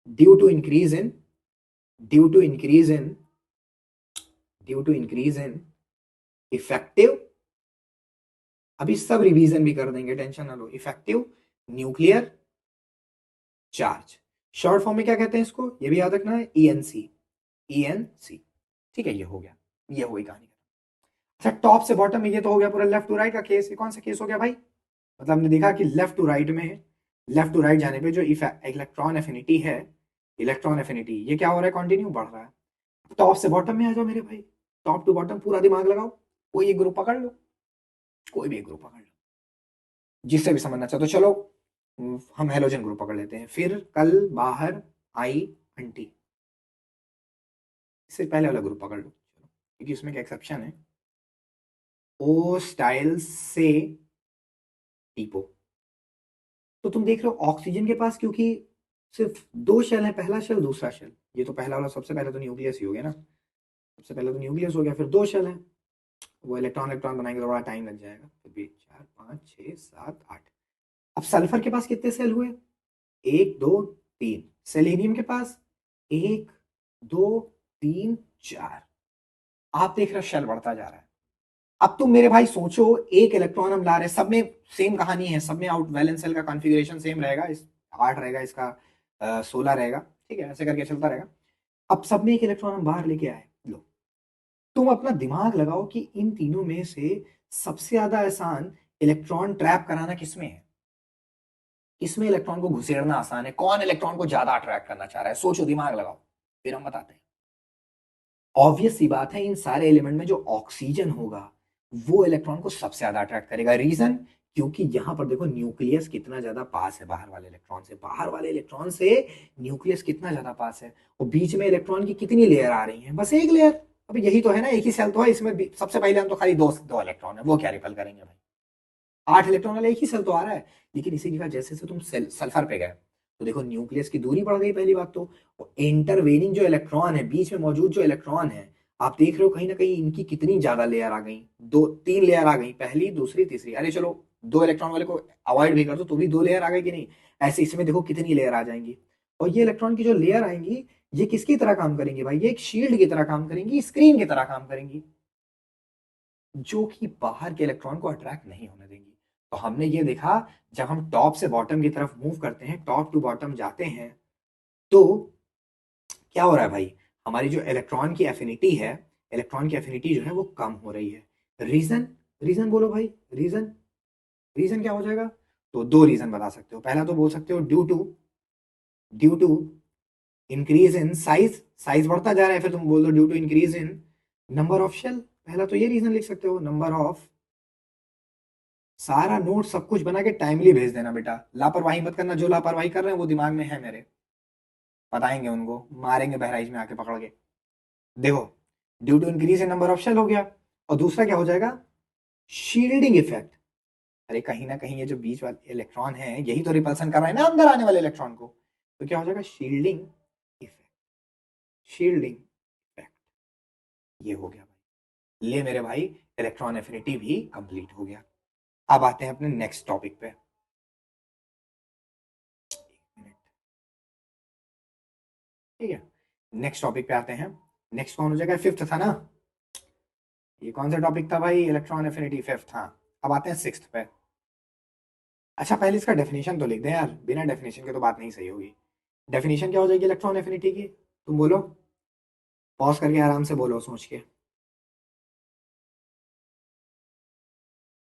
due to increase in due to increase in due to increase in effective, अभी सब रिवीजन भी कर देंगे, टेंशन ना लो, effective nuclear charge. Short form में क्या कहते हैं इसको, ये भी याद रखना है, ईएनसी, ईएनसी। ठीक है, ये हो गया, ये हो गई कहानी। अच्छा, टॉप से बॉटम में ये तो हो गया पूरा लेफ्ट टू राइट का केस। ये कौन सा केस हो गया भाई, मतलब हमने देखा कि लेफ्ट टू राइट में, लेफ्ट टू राइट जाने पे जो इलेक्ट्रॉन एफिनिटी है, इलेक्ट्रॉन एफिनिटी ये क्या हो रहा है, कंटिन्यू बढ़ रहा है। टॉप से बॉटम में आ जाओ मेरे भाई, टॉप टू बॉटम पूरा दिमाग लगाओ, कोई एक ग्रुप पकड़ लो, कोई भी एक ग्रुप पकड़ लो जिससे भी समझना चाहो। तो चलो हम हेलोजन ग्रुप पकड़ लेते हैं। फिर कल बाहर आई आंटी, इससे पहले वाला ग्रुप पकड़ लो क्योंकि इसमें एक एक्सेप्शन है, ओ स्टाइल से टीपो। तो तुम देख रहे हो ऑक्सीजन के पास क्योंकि सिर्फ दो शेल है, पहला शेल दूसरा शेल, ये तो पहला वाला सबसे पहले तो न्यूक्लियस ही हो गया ना, सबसे पहले तो न्यूक्लियस हो गया, फिर दो शेल है, वो इलेक्ट्रॉन इलेक्ट्रॉन बनाएंगे तो बड़ा टाइम लग जाएगा, फिर भी 4 5 6 7 8। अब सल्फर के पास कितने सेल हुए, 1 2 3। सेलेनियम के पास 1 2 3 4। आप देख रहे हो शेल बढ़ता जा रहा है। अब तुम मेरे भाई सोचो, एक इलेक्ट्रॉन हम ला रहे हैं, सब में सेम कहानी है, सब में आउट वैलेंस सेल का कॉन्फ़िगरेशन सेम रहेगा, इस 8 रहेगा, इसका 16 रहेगा, ठीक है, ऐसे करके चलता रहेगा। अब सब में एक इलेक्ट्रॉन हम बाहर लेके आए, लो तुम अपना दिमाग लगाओ कि इन तीनों में से सबसे ज्यादा आसान इलेक्ट्रॉन ट्रैप कराना किसमें है, किसमें इलेक्ट्रॉन को घुसेड़ना आसान है, कौन इलेक्ट्रॉन को ज्यादा अट्रैक्ट करना चाह रहा है, सोचो, दिमाग लगाओ, फिर हम बताते हैं। ऑब्वियस सी बात है, इन सारे एलिमेंट में जो ऑक्सीजन होगा वो इलेक्ट्रॉन को सबसे ज्यादा अट्रैक्ट करेगा। रीजन, क्योंकि यहां पर देखो न्यूक्लियस कितना ज्यादा पास है बाहर वाले इलेक्ट्रॉन से, बाहर वाले इलेक्ट्रॉन से न्यूक्लियस कितना ज्यादा पास है, और बीच में इलेक्ट्रॉन की कितनी लेयर आ रही है, बस एक लेयर। अभी यही तो है ना, एक ही सेल तो है, इसमें सबसे पहले हम तो खाली दो इलेक्ट्रॉन है, वो क्या रिपल करेंगे भाई, 8 इलेक्ट्रॉन वाला एक ही सेल तो आ रहा है। लेकिन इसी जगह जैसे से तुम सल्फर पे गए तो देखो न्यूक्लियस की दूरी बढ़ गई पहली बात तो, इंटरवेनिंग जो इलेक्ट्रॉन है, बीच में मौजूद जो इलेक्ट्रॉन है, आप देख रहे हो कहीं ना कहीं इनकी कितनी ज्यादा लेयर आ गई, दो तीन लेयर आ गई, पहली दूसरी तीसरी, अरे चलो दो इलेक्ट्रॉन वाले को अवॉइड भी कर दो तो भी दो लेयर आ गई कि नहीं, ऐसे इसमें देखो कितनी लेयर आ जाएंगी। और ये इलेक्ट्रॉन की जो लेयर आएंगी, ये किसकी तरह काम करेंगी भाई, ये एक शील्ड की तरह काम करेंगी, स्क्रीन की तरह काम करेंगी, जो कि बाहर के इलेक्ट्रॉन को अट्रैक्ट नहीं होने देंगी। तो हमने ये देखा, जब हम टॉप से बॉटम की तरफ मूव करते हैं, टॉप टू बॉटम जाते हैं, तो क्या हो रहा है भाई, हमारी जो इलेक्ट्रॉन की एफिनिटी है, इलेक्ट्रॉन की एफिनिटी जो है वो कम हो रही है। रीजन, रीजन बोलो भाई, रीजन, रीजन क्या हो जाएगा, तो दो रीजन बता सकते हो। पहला तो बोल सकते हो due to increase in size, size बढ़ता जा रहा है, फिर तुम बोल दो due to increase in number of shell, पहला तो ये रीजन लिख सकते हो, नंबर ऑफ, सारा नोट सब कुछ बना के टाइमली भेज देना बेटा, लापरवाही मत करना, जो लापरवाही कर रहे हैं वो दिमाग में है मेरे, बताएंगे उनको, मारेंगे बहराइच में आके पकड़ के। देखो, due to increase in number of shell हो गया, और दूसरा क्या हो जाएगा, शील्डिंग इफेक्ट। अरे कहीं ना कहीं ये जो बीच वाले इलेक्ट्रॉन है यही तो रिपल्सन कर रहा है ना अंदर आने वाले इलेक्ट्रॉन को, तो क्या हो जाएगा, शील्डिंग इफेक्ट, शील्डिंग इफेक्ट, ये हो गया भाई, ले मेरे भाई, इलेक्ट्रॉन एफिनिटी भी कंप्लीट हो गया। अब आते हैं अपने नेक्स्ट टॉपिक पे, ठीक है, नेक्स्ट टॉपिक पे आते हैं। नेक्स्ट कौन हो जाएगा, फिफ्थ था ना, ये कौन सा टॉपिक था भाई, इलेक्ट्रॉन एफिनिटी, फिफ्थ। हाँ, अब आते हैं सिक्स्थ पे। अच्छा पहले इसका डेफिनेशन तो लिख दें यार, बिना डेफिनेशन के तो बात नहीं सही होगी। डेफिनेशन क्या हो जाएगी इलेक्ट्रॉन एफिनिटी की, तुम बोलो, पॉज करके आराम से बोलो सोच के।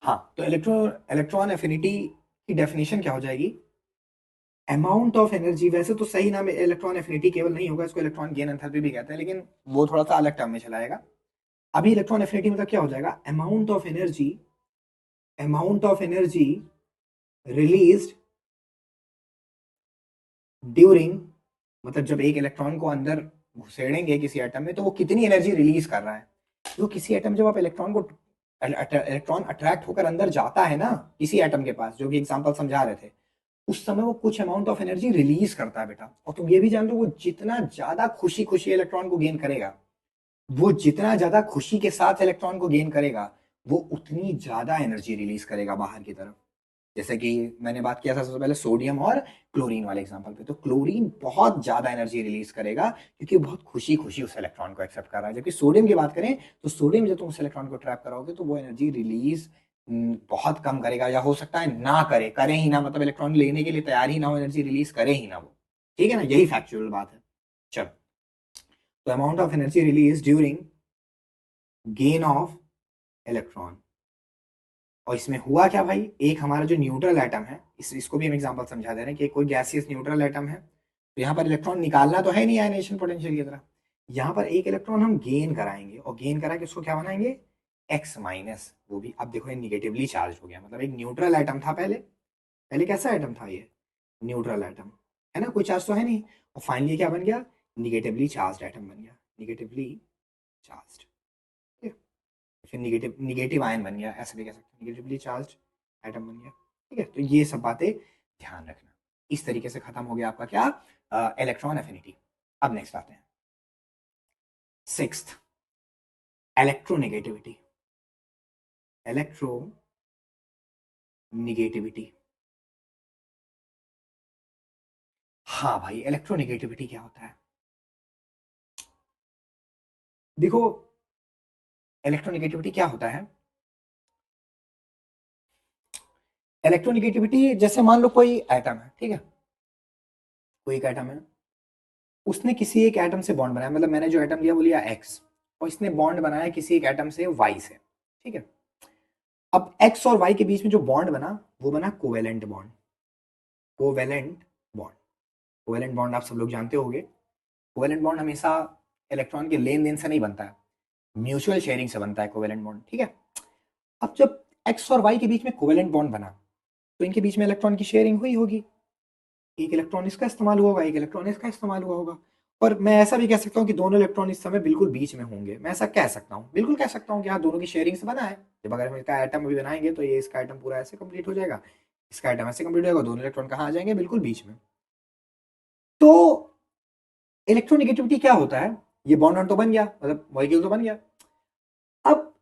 हाँ, तो इलेक्ट्रॉन एफिनिटी की डेफिनेशन क्या हो जाएगी, अमाउंट ऑफ एनर्जी, वैसे तो सही नाम इलेक्ट्रॉन एफिनिटी केवल नहीं होगा, इसको इलेक्ट्रॉन गेन एंथैल्पी भी कहते हैं, लेकिन वो थोड़ा सा अलग टर्म में चलाएगा। अभी इलेक्ट्रॉन एफिनिटी मतलब क्या हो जाएगा, amount of energy, amount of energy released during, मतलब जब एक इलेक्ट्रॉन को अंदर घुसेड़ेंगे किसी एटम में तो वो कितनी एनर्जी रिलीज कर रहा है। तो किसी एटम जब आप इलेक्ट्रॉन अट्रैक्ट होकर अंदर जाता है ना किसी एटम के पास, जो कि एग्जांपल समझा रहे थे, उस समय वो कुछ अमाउंट ऑफ एनर्जी रिलीज करता है बेटा। और तुम ये भी जान लो, वो जितना ज्यादा खुशी खुशी इलेक्ट्रॉन को गेन करेगा, वो जितना ज्यादा खुशी के साथ इलेक्ट्रॉन को गेन करेगा, वो उतनी ज्यादा एनर्जी रिलीज करेगा बाहर की तरफ। जैसे कि मैंने बात किया था सबसे पहले सोडियम और क्लोरीन वाले एग्जांपल पे, तो क्लोरीन बहुत ज्यादा एनर्जी रिलीज करेगा क्योंकि वो बहुत खुशी खुशी उस इलेक्ट्रॉन को एक्सेप्ट कर रहा है। जबकि सोडियम की बात करें तो सोडियम जब तुम उस इलेक्ट्रॉन को ट्रैप कराओगे तो वो एनर्जी रिलीज बहुत कम करेगा, या हो सकता है ना करे, करे ही ना, मतलब इलेक्ट्रॉन लेने के लिए तैयार ही ना हो, एनर्जी रिलीज करे ही ना वो। ठीक है ना, यही फैक्चुअल बात है। चलो, तो amount of energy release during gain of electron. और इसमें हुआ क्या भाई, एक हमारा जो न्यूट्रल एटम है, इसको भी हम एग्जांपल समझा दे रहे हैं कि कोई गैसियस न्यूट्रल एटम है, तो यहाँ पर इलेक्ट्रॉन निकालना तो है नहीं आयनेशन पोटेंशियल की तरह, यहाँ पर एक इलेक्ट्रॉन हम गेन कराएंगे, और गेन करा के उसको क्या बनाएंगे, एक्स माइनस। वो भी अब देखो ये निगेटिवली चार्ज हो गया, मतलब एक न्यूट्रल एटम था पहले, पहले कैसा एटम था ये, न्यूट्रल एटम, है ना, कोई चार्ज तो है नहीं, और फाइनली क्या बन गया, निगेटिवली चार्ज एटम बन गया, निगेटिवली चार्ज, फिर निगेटिव निगेटिव आयन बन गया, ऐसे भी कह सकते हैं, निगेटिवली चार्ज एटम बन गया। ठीक है, तो ये सब बातें ध्यान रखना। इस तरीके से खत्म हो गया आपका क्या, इलेक्ट्रॉन एफिनिटी। अब नेक्स्ट आते हैं, सिक्स्थ, इलेक्ट्रोनेगेटिविटी। इलेक्ट्रोनिगेटिविटी, हाँ भाई, इलेक्ट्रोनिगेटिविटी क्या होता है, देखो इलेक्ट्रोनिगेटिविटी क्या होता है, इलेक्ट्रोनिगेटिविटी जैसे मान लो कोई एटम है, ठीक है, कोई एक एटम है, उसने किसी एक एटम से बॉन्ड बनाया, मतलब मैंने जो एटम लिया वो लिया एक्स, और इसने बॉन्ड बनाया किसी एक एटम से वाई से। ठीक है, अब एक्स और वाई के बीच में जो बॉन्ड बना वो बना covalent bond, covalent bond. Covalent bond आप सब लोग जानते होंगे, कोवेलेंट बॉन्ड हमेशा इलेक्ट्रॉन के लेन देन से नहीं बनता है, म्यूचुअल शेयरिंग से बनता है कोवेलेंट बॉन्ड। ठीक है, अब जब एक्स और वाई के बीच में कोवेलेंट बॉन्ड बना तो इनके बीच में इलेक्ट्रॉन की शेयरिंग हुई होगी, एक इलेक्ट्रॉन इसका इस्तेमाल हुआ होगा, एक इलेक्ट्रॉन इसका इस्तेमाल हुआ होगा। और मैं ऐसा भी कह सकता हूँ कि दोनों इलेक्ट्रॉन इस समय बिल्कुल बीच में होंगे, मैं ऐसा कह सकता हूँ, बिल्कुल कह सकता हूँ कि हाँ दोनों की शेयरिंग से बना है। जब अगर हम इसका एटम भी बनाएंगे तो ये इसका एटम पूरा ऐसे कंप्लीट हो जाएगा, इसका एटम ऐसे कंप्लीट हो जाएगा, दोनों इलेक्ट्रॉन कहाँ आ जाएंगे, बिल्कुल बीच में। तो इलेक्ट्रोनिगेटिविटी क्या होता है, ये बॉन्ड तो बन गया, मतलब मॉलिक्यूल तो बन गया। अब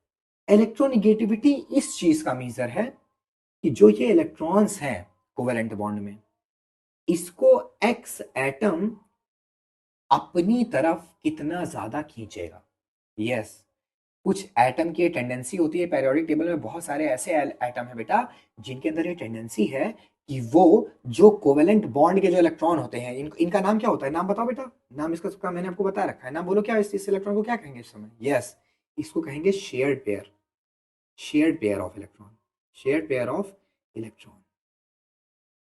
इलेक्ट्रोनिगेटिविटी इस चीज का मीजर है कि जो ये इलेक्ट्रॉन्स हैं कोवेलेंट बॉन्ड में, इसको एक्स एटम अपनी तरफ कितना ज्यादा खींचेगा। यस, कुछ एटम की टेंडेंसी होती है, पेरियोडिक टेबल में बहुत सारे ऐसे एटम है बेटा जिनके अंदर ये टेंडेंसी है कि वो जो कोवेलेंट बॉन्ड के जो इलेक्ट्रॉन होते हैं, इनका नाम क्या होता है, नाम बताओ बेटा, नाम इसका सबका मैंने आपको बता रखा है, नाम बोलो, क्या इस इलेक्ट्रॉन को क्या कहेंगे इस समय, यस, इसको कहेंगे shared pair, shared pair of electron, shared pair of electron,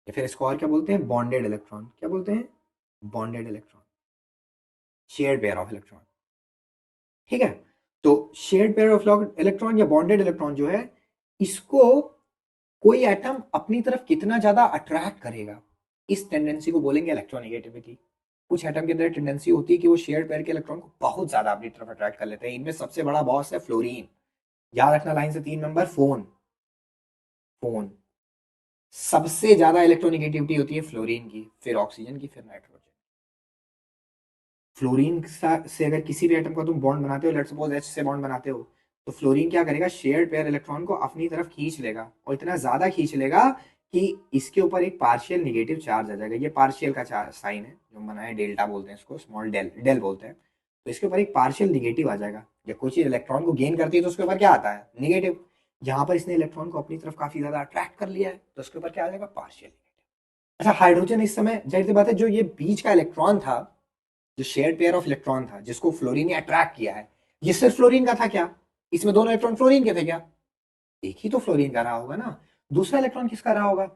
या फिर इसको और क्या बोलते हैं, बॉन्डेड इलेक्ट्रॉन, क्या बोलते हैं, bonded electron, shared pair of electron. ठीक है, तो शेयर्ड पेयर ऑफ इलेक्ट्रॉन या बॉन्डेड इलेक्ट्रॉन जो है, इसको कोई एटम अपनी तरफ कितना ज्यादा अट्रैक्ट करेगा, इस टेंडेंसी को बोलेंगे इलेक्ट्रोनिगेटिविटी। कुछ एटम के अंदर टेंडेंसी होती है कि वो शेयर्ड पेयर के इलेक्ट्रॉन को बहुत ज्यादा अपनी तरफ अट्रैक्ट कर लेते हैं, इनमें सबसे बड़ा बॉस है फ्लोरीन। याद रखना लाइन से 3 नंबर, फोन, फोन, सबसे ज्यादा इलेक्ट्रोनिगेटिविटी होती है फ्लोरीन की, फिर ऑक्सीजन की, फिर नाइट्रोजन। फ्लोरीन से अगर किसी भी एटम का तुम बॉन्ड बनाते हो, लेट्स सपोज एच से बॉन्ड बनाते हो, तो फ्लोरीन क्या करेगा, शेयर्ड पेयर इलेक्ट्रॉन को अपनी तरफ खींच लेगा, और इतना ज्यादा खींच लेगा कि इसके ऊपर एक पार्शियल निगेटिव चार्ज आ जाएगा। ये पार्शियल का साइन है जो बना है, डेल्टा बोलते हैं इसको, स्मॉल डेल, डेल बोलते हैं। तो इसके ऊपर एक पार्शियल निगेटिव आ जाएगा, जब कोई चीज इलेक्ट्रॉन को गेन करती है तो उसके ऊपर क्या आता है, निगेटिव। यहाँ पर इसने इलेक्ट्रॉन को अपनी तरफ काफी ज्यादा अट्रैक्ट कर लिया है, तो उसके ऊपर क्या आ जाएगा, पार्शियल। अच्छा, हाइड्रोजन इस समय जाहिर सी बात है, जो ये बीच का इलेक्ट्रॉन था, जो शेयर्ड पेयर ऑफ इलेक्ट्रॉन था जिसको फ्लोरीन ने अट्रैक्ट किया है, ये सिर्फ फ्लोरीन का था क्या, इसमें दोनों इलेक्ट्रॉन फ्लोरीन के थे क्या, एक ही तो फ्लोरीन का रहा होगा ना, दूसरा इलेक्ट्रॉन किसका रहा होगा,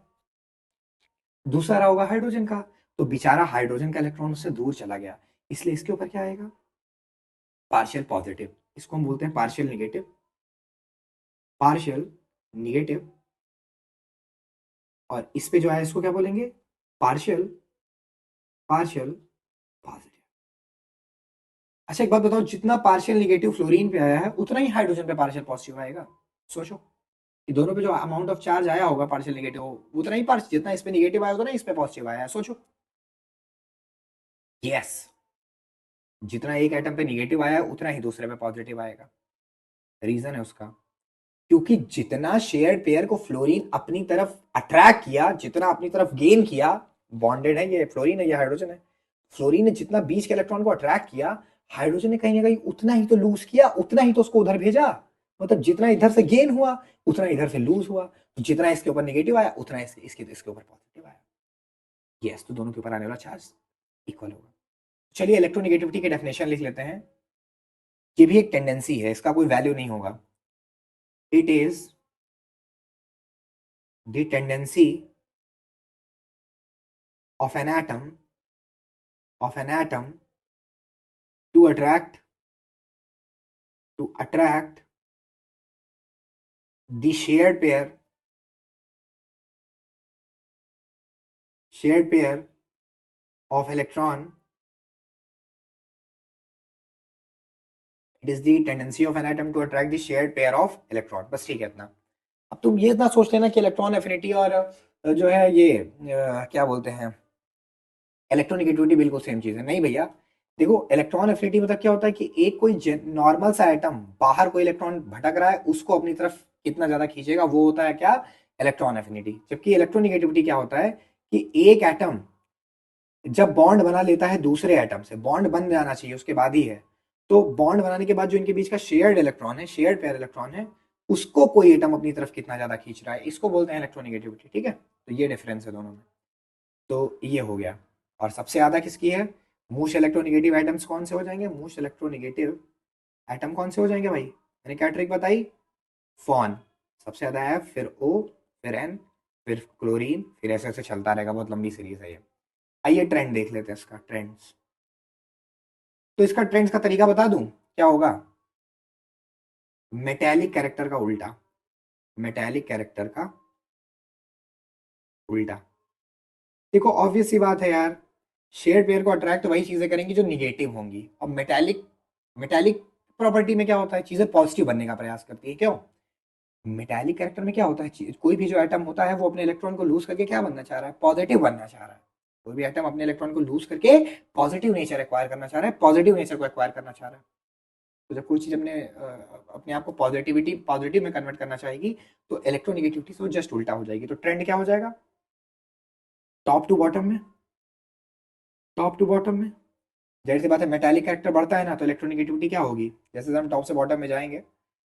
दूसरा रहा होगा हाइड्रोजन का। तो बेचारा हाइड्रोजन का इलेक्ट्रॉन उससे दूर चला गया, इसलिए इसके ऊपर क्या आएगा, पार्शियल पॉजिटिव, इसको हम बोलते हैं पार्शियल निगेटिव, पार्शियल निगेटिव। और इस पे जो है इसको क्या बोलेंगे, पार्शियल, पार्शियल पॉजिटिव। अच्छा एक बात बताओ, जितना पार्शियल निगेटिव फ्लोरीन पे आया है उतना ही हाइड्रोजन पे पार्शियल पॉजिटिव आएगा, सोचो कि दोनों पे जो अमाउंट ऑफ चार्ज आया होगा पार्शियल निगेटिव, उतना ही पार्शियल, जितना इस पे निगेटिव आया उतना ही इस पे पॉजिटिव आया है, सोचो। यस, जितना एक एटम पे निगेटिव आया है उतना ही दूसरे पे पॉजिटिव आएगा। रीजन है उसका, क्योंकि जितना शेयर्ड पेयर को फ्लोरीन अपनी तरफ अट्रैक्ट किया, जितना अपनी तरफ गेन किया, बॉन्डेड है ये फ्लोरीन है, ये हाइड्रोजन है, फ्लोरीन ने जितना बीच के इलेक्ट्रॉन को अट्रैक्ट किया, हाइड्रोजन ने कहीं ना कहीं उतना ही तो लूज किया, उतना ही तो उसको उधर भेजा। मतलब जितना इधर से गेन हुआ उतना इधर से लूज हुआ, तो जितना इसके ऊपर नेगेटिव आया उतना इसके ऊपर पॉजिटिव आया। यस, तो दोनों के ऊपर आने वाला चार्ज इक्वल होगा। चलिए इलेक्ट्रोनेगेटिविटी की डेफिनेशन लिख लेते हैं। ये भी एक टेंडेंसी है, इसका कोई वैल्यू नहीं होगा। It is the tendency of an atom to attract the shared pair of electron. It is the tendency of an atom to attract the shared pair of electron. बस ठीक है इतना। अब तुम ये इतना सोच लेना कि इलेक्ट्रॉन एफिनिटी और जो है ये क्या बोलते हैं इलेक्ट्रोनेगेटिविटी बिल्कुल सेम चीज है। नहीं भैया, देखो इलेक्ट्रॉन एफिनिटी मतलब क्या होता है कि एक कोई नॉर्मल सा एटम बाहर कोई इलेक्ट्रॉन भटक रहा है, उसको अपनी तरफ कितना ज्यादा खींचेगा, वो होता है क्या, इलेक्ट्रॉन एफिनिटी। जबकि इलेक्ट्रोनेगेटिविटी क्या होता है कि एक एटम जब बॉन्ड बना लेता है दूसरे एटम से, बॉन्ड बन जाना चाहिए उसके बाद ही है, तो बॉन्ड बनाने के बाद जो इनके बीच का शेयर्ड इलेक्ट्रॉन है, शेयर्ड पेयर इलेक्ट्रॉन है, उसको कोई एटम अपनी तरफ कितना ज्यादा खींच रहा है, इसको बोलते हैं इलेक्ट्रोनेगेटिविटी। ठीक है, तो ये डिफरेंस है दोनों में। तो ये हो गया। और सबसे ज्यादा किसकी है, मोस्ट इलेक्ट्रोनेगेटिव एटम्स कौन से हो जाएंगे, मोस्ट इलेक्ट्रोनेगेटिव एटम कौन से हो जाएंगे भाई, मैंने क्या ट्रिक बताई, फॉन सबसे ज्यादा है, फिर ओ, फिर एन, फिर क्लोरीन, फिर ऐसे ऐसे चलता रहेगा, बहुत लंबी सीरीज है ये। आइए ट्रेंड देख लेते हैं इसका, ट्रेंड्स। तो इसका ट्रेंड्स का तरीका बता दूं क्या होगा, मेटेलिक कैरेक्टर का उल्टा, मेटेलिक कैरेक्टर का उल्टा। देखो ऑब्वियस सी बात है यार, शेयर पेयर को अट्रैक्ट वही चीजें करेंगी जो निगेटिव होंगी। अब मेटेलिक मेटेलिक प्रॉपर्टी में क्या होता है, चीजें पॉजिटिव बनने का प्रयास करती है। क्यों, मेटेलिक कैरेक्टर में क्या होता है, कोई भी जो एटम होता है वो अपने इलेक्ट्रॉन को लूज करके क्या बनना चाह रहा है, पॉजिटिव बनना चाह रहा है। कोई भी एटम अपने इलेक्ट्रॉन को लूज करके पॉजिटिव नेचर एक्वायर करना चाह रहा है, पॉजिटिव नेचर को एक्वायर करना चाह रहा है। तो जब कोई चीज अपने आप को पॉजिटिव में कन्वर्ट करना चाहेगी, तो इलेक्ट्रोनेगेटिविटी से वो जस्ट उल्टा हो जाएगी। तो ट्रेंड क्या हो जाएगा, टॉप टू बॉटम में, टॉप टू बॉटम में। जाहिर सी बात है, मेटालिक कैरेक्टर बढ़ता है ना, तो इलेक्ट्रोनेगेटिविटी क्या होगी, जैसे हम टॉप से बॉटम में जाएंगे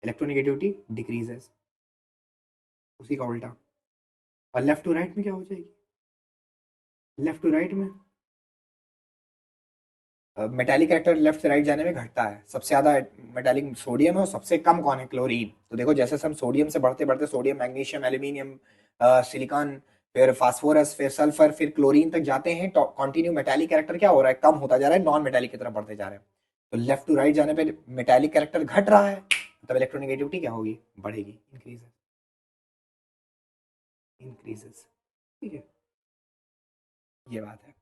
इलेक्ट्रोनेगेटिविटी डिक्रीजेस, उसी का उल्टा। और लेफ्ट टू राइट में क्या हो जाएगी, लेफ्ट टू राइट में मेटालिक कैरेक्टर लेफ्ट से राइट जाने में घटता है। सबसे ज्यादा मेटालिक सोडियम है और सबसे कम कौन है, क्लोरीन। तो देखो जैसे हम सोडियम से बढ़ते बढ़ते सोडियम, मैग्नीशियम, एल्यूमिनियम, सिलिकॉन, फिर फास्फोरस, फिर सल्फर, फिर क्लोरीन तक जाते हैं, तो कंटिन्यू मेटालिक कैरेक्टर क्या हो रहा है, कम होता जा रहा है, नॉन मेटालिक की तरफ बढ़ते जा रहे हैं। तो लेफ्ट टू राइट जाने पे मेटालिक कैरेक्टर घट रहा है, तब इलेक्ट्रोनेगेटिविटी क्या होगी, बढ़ेगी, इंक्रीजेस, इंक्रीजेस। ठीक है, ये बात है।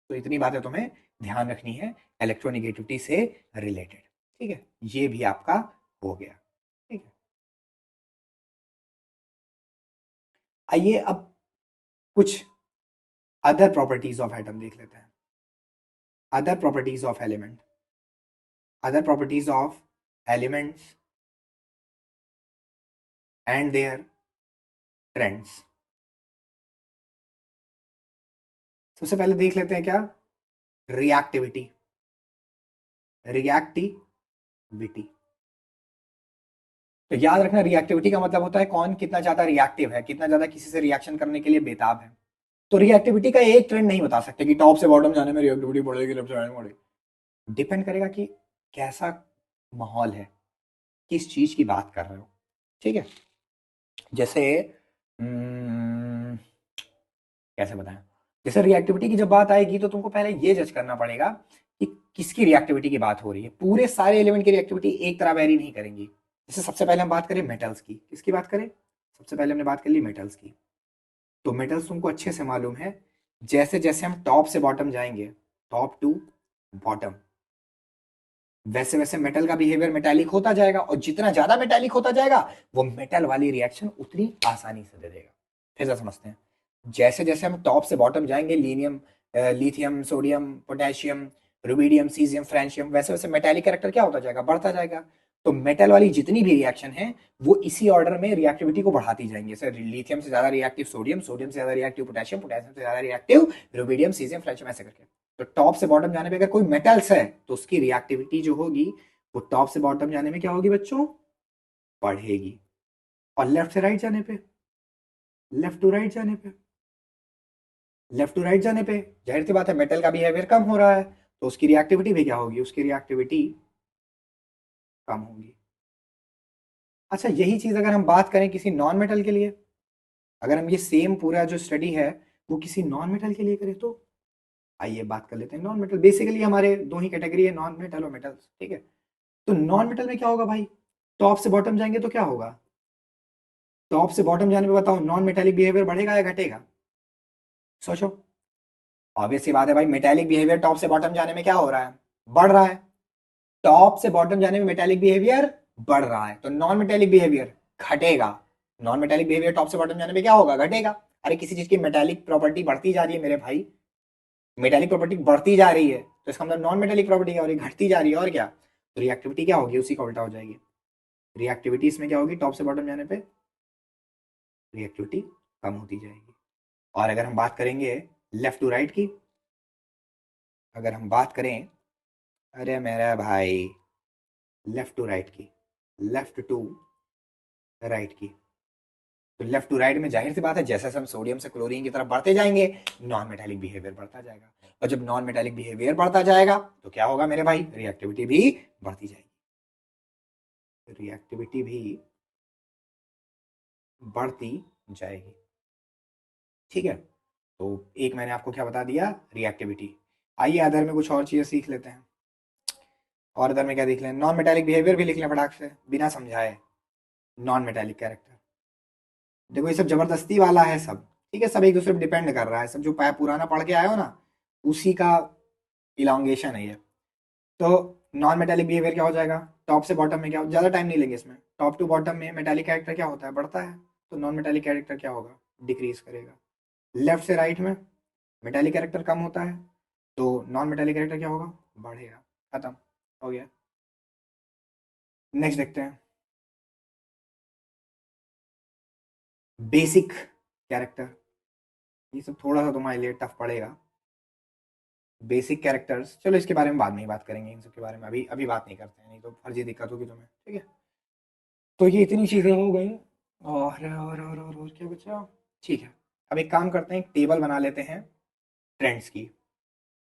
तो इतनी बातें तुम्हें ध्यान रखनी है इलेक्ट्रोनेगेटिविटी से रिलेटेड। ठीक है, ये भी आपका हो गया। ठीक है, आइए अब कुछ अदर प्रॉपर्टीज ऑफ एटम देख लेते हैं। Other properties of element, other properties of elements and their trends. सबसे पहले देख लेते हैं क्या, रिएक्टिविटी, रिएक्टिविटी। तो याद रखना, रिएक्टिविटी का मतलब होता है कौन कितना ज्यादा रिएक्टिव है, कितना ज्यादा किसी से रिएक्शन करने के लिए बेताब है। तो रिएक्टिविटी का एक ट्रेंड नहीं बता सकते कि टॉप से बॉटम जाने में रिएक्टिविटी बढ़ेगी, लेफ्ट से राइट बढ़ेगी। डिपेंड करेगा कि कैसा माहौल है, किस चीज की बात कर रहे हो। ठीक है, जैसे कैसे बताएं, जैसे रिएक्टिविटी की जब बात आएगी तो तुमको पहले ये जज करना पड़ेगा कि किसकी रिएक्टिविटी की बात हो रही है। पूरे सारे एलिमेंट की रिएक्टिविटी एक तरह वेरी नहीं करेंगी। जैसे सबसे पहले हम बात करें मेटल्स की, किसकी बात करें, सबसे पहले हमने बात कर ली मेटल्स की। तो मेटल्स तुमको अच्छे से मालूम है, जैसे जैसे हम टॉप से बॉटम जाएंगे, टॉप टू बॉटम, वैसे वैसे मेटल का बिहेवियर मेटालिक होता जाएगा, और जितना ज्यादा मेटालिक होता जाएगा वो मेटल वाली रिएक्शन उतनी आसानी से दे देगा। फिर से समझते हैं, जैसे जैसे हम टॉप से बॉटम जाएंगे, लीनियम, lithium, sodium, potassium, rubidium, caesium, francium, वैसे वैसे मेटालिक कैरेक्टर क्या होता जाएगा, बढ़ता जाएगा। तो मेटल वाली जितनी भी रिएक्शन है वो इसी ऑर्डर में रिएक्टिविटी को बढ़ाती जाएंगे। जैसे लिथियम से ज्यादा रिएक्टिव सोडियम, सोडियम से ज्यादा रिएक्टिव पोटेशियम, पोटेशियम से ज्यादा रिएक्टिव रुबिडियम, सीजियम, फ्लेशियम, ऐसे करके। तो टॉप से बॉटम जाने पे अगर कोई मेटल्स है तो उसकी रिएक्टिविटी जो होगी वो टॉप से बॉटम जाने में क्या होगी बच्चों, बढ़ेगी। और लेफ्ट से राइट जाने पे, लेफ्ट टू राइट जाने पे, लेफ्ट टू राइट जाने पे जाहिर सी बात है मेटल का बिहेवियर कम हो रहा है तो उसकी रिएक्टिविटी भी क्या होगी, उसकी रिएक्टिविटी कम होगी। अच्छा यही चीज अगर हम बात करें किसी नॉन मेटल के लिए, अगर हम ये सेम पूरा जो स्टडी है वो किसी नॉन मेटल के लिए करें तो आइए बात कर लेते हैं नॉन मेटल। बेसिकली हमारे दो ही कैटेगरी है, नॉन मेटल और मेटल्स, ठीक है। तो नॉन मेटल में क्या होगा भाई, टॉप से बॉटम जाएंगे तो क्या होगा, टॉप से बॉटम जाने पे बताओ नॉन मेटेलिक बिहेवियर बढ़ेगा या घटेगा, सोचो। ऑब्वियस सी बात है भाई, मेटेलिक बिहेवियर टॉप से बॉटम जाने में क्या हो रहा है, बढ़ रहा है। टॉप से बॉटम जाने में मेटेलिक बिहेवियर बढ़ रहा है तो नॉन मेटेलिक बिहेवियर घटेगा। नॉन मेटेलिक बिहेवियर टॉप से बॉटम जाने में क्या होगा, घटेगा। अरे किसी चीज की मेटेलिक प्रॉपर्टी बढ़ती जा रही है मेरे भाई, मेटेलिक प्रॉपर्टी बढ़ती जा रही है तो इसका मतलब नॉन मेटेलिक प्रॉपर्टी क्या हो रही है, घटती जा रही है। और क्या, तो रिएक्टिविटी क्या होगी, उसी का उल्टा हो जाएगी। रिएक्टिविटी इसमें क्या होगी, टॉप से बॉटम जाने पे रिएक्टिविटी कम होती जाएगी। और अगर हम बात करेंगे लेफ्ट टू राइट की, अगर हम बात करें, अरे मेरा भाई, लेफ्ट टू राइट की, लेफ्ट टू राइट की, तो लेफ्ट टू राइट में जाहिर सी बात है जैसे हम सोडियम से क्लोरीन की तरफ बढ़ते जाएंगे नॉन मेटालिक बिहेवियर बढ़ता जाएगा। और जब नॉन मेटालिक बिहेवियर बढ़ता जाएगा तो क्या होगा मेरे भाई, रिएक्टिविटी भी बढ़ती जाएगी, रिएक्टिविटी भी बढ़ती जाएगी। ठीक है, तो एक मैंने आपको क्या बता दिया, रिएक्टिविटी। आइए अदर में कुछ और चीजें सीख लेते हैं। और अदर में क्या देख लें, नॉन मेटालिक बिहेवियर भी लिख लें फटाक से बिना समझाए। नॉन मेटालिक कैरेक्टर, देखो ये सब जबरदस्ती वाला है सब, ठीक है, सब एक दूसरे पर डिपेंड कर रहा है, सब जो पुराना पढ़ के आए हो ना उसी का इलांगेशन है ये। तो नॉन मेटालिक बिहेवियर क्या हो जाएगा, टॉप से बॉटम में क्या, ज्यादा टाइम नहीं लेंगे इसमें, टॉप टू बॉटम में मेटालिक कैरेक्टर क्या होता है, बढ़ता है। तो नॉन मेटालिक कैरेक्टर क्या होगा, डिक्रीज करेगा। लेफ्ट से राइट में मेटालिक कैरेक्टर कम होता है तो नॉन मेटालिक कैरेक्टर क्या होगा, बढ़ेगा। खत्म हो गया। नेक्स्ट देखते हैं, बेसिक कैरेक्टर। ये सब थोड़ा सा तुम्हारे लिए टफ पड़ेगा, बेसिक कैरेक्टर्स। चलो इसके बारे में बाद में ही बात करेंगे, इन सब के बारे में अभी अभी बात नहीं करते हैं, नहीं तो फर्जी दिक्कत होगी तुम्हें, ठीक है। तो ये इतनी चीज़ें हो गई। और क्या बचा, ठीक है। अब एक काम करते हैं, एक टेबल बना लेते हैं ट्रेंड्स की।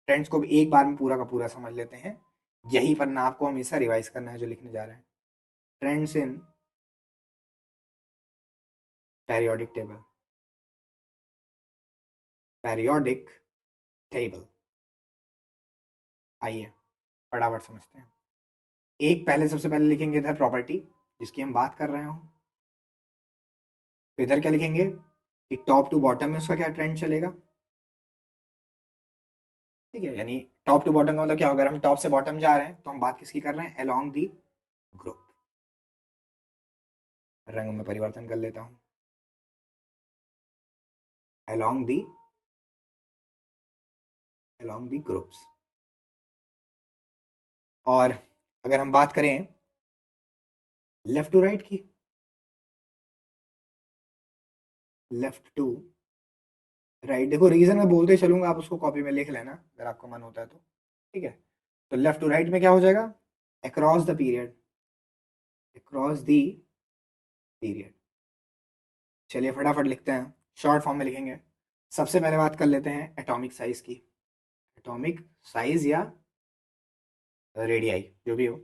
ट्रेंड्स को भी एक बार में पूरा का पूरा समझ लेते हैं, यही पन्ना आपको हमेशा रिवाइज करना है जो लिखने जा रहे हैं। Trends in periodic table, periodic table. आइए फटाफट समझते हैं। एक पहले, सबसे पहले लिखेंगे इधर प्रॉपर्टी जिसकी हम बात कर रहे हो, तो इधर क्या लिखेंगे कि टॉप टू बॉटम में उसका क्या ट्रेंड चलेगा। ठीक है, यानी टॉप टू बॉटम का मतलब क्या होगा, अगर हम टॉप से बॉटम जा रहे हैं तो हम बात किसकी कर रहे हैं, अलोंग दी ग्रुप। रंग में परिवर्तन कर लेता हूं, along the, along the groups. और अगर हम बात करें लेफ्ट टू राइट की, लेफ्ट टू राइट, देखो रीजन मैं बोलते चलूंगा, आप उसको कॉपी में लिख लेना अगर आपको मन होता है तो, ठीक है। तो लेफ्ट टू राइट में क्या हो जाएगा, across the period, across the period. चलिए फटाफट लिखते हैं, शॉर्ट फॉर्म में लिखेंगे। सबसे पहले बात कर लेते हैं एटॉमिक साइज की, एटॉमिक साइज या रेडियाई जो भी हो।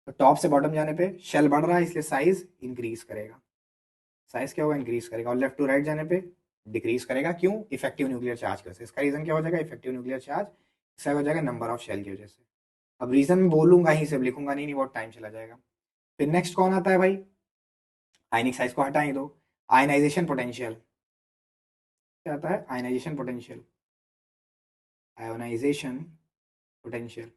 तो टॉप से बॉटम जाने पे शेल बढ़ रहा है इसलिए साइज इंक्रीज करेगा, साइज क्या होगा, इंक्रीज करेगा। और लेफ्ट टू राइट जाने पे डिक्रीज करेगा, क्यों, इफेक्टिव न्यूक्लियर चार्ज की वजह से। इसका रीजन क्या हो जाएगा, इफेक्टिव न्यूक्लियर चार्ज, इसका हो जाएगा नंबर ऑफ शेल की वजह से। अब रीजन मैं बोलूंगा ही, सिर्फ लिखूंगा नहीं, बहुत टाइम चला जाएगा। फिर नेक्स्ट कौन आता है भाई, आयनिक साइज को हटा ही दो, आयनाइजेशन पोटेंशियल। क्या आता है, आयनाइजेशन पोटेंशियल, आयोनाइजेशन पोटेंशियल।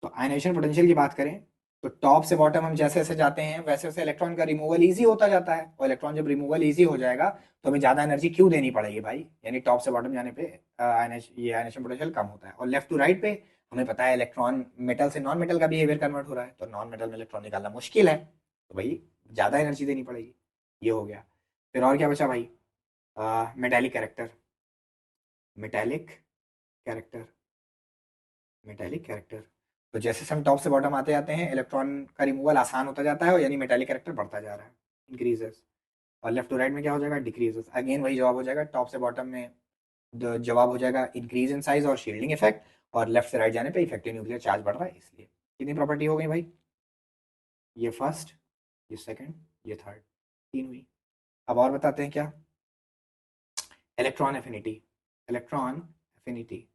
तो आयनाइजेशन पोटेंशियल की बात करें तो टॉप से बॉटम हम जैसे जैसे जाते हैं वैसे वैसे इलेक्ट्रॉन का रिमूवल इजी होता जाता है, और इलेक्ट्रॉन जब रिमूवल इजी हो जाएगा तो हमें ज्यादा एनर्जी क्यों देनी पड़ेगी भाई, यानी टॉप से बॉटम जाने पे ये आयनेशन पोटेंशियल कम होता है। और लेफ्ट टू राइट पे हमें पता है इलेक्ट्रॉन मेटल से नॉन मेटल का बिहेवियर कन्वर्ट हो रहा है, तो नॉन मेटल में इलेक्ट्रॉन निकालना मुश्किल है, तो भाई ज्यादा एनर्जी देनी पड़ेगी। ये हो गया। फिर और क्या बचा भाई, metallic character, metallic character, metallic character. तो जैसे हम टॉप से बॉटम आते जाते हैं इलेक्ट्रॉन का रिमूवल आसान होता जाता है, यानी मेटेलिक कैरेक्टर बढ़ता जा रहा है, इंक्रीजेस। और लेफ्ट टू राइट में क्या हो जाएगा, डिक्रीजेस। अगेन वही जवाब हो जाएगा, टॉप से बॉटम में जवाब हो जाएगा इंक्रीज इन साइज और शील्डिंग इफेक्ट, और लेफ्ट से राइट जाने पे इफेक्टिव न्यूक्लियर चार्ज बढ़ रहा है इसलिए। कितनी प्रॉपर्टी हो गई भाई, ये फर्स्ट, ये सेकंड, ये थर्ड, तीन हुई। अब और बताते हैं क्या, इलेक्ट्रॉन एफिनिटी, इलेक्ट्रॉन एफिनिटी।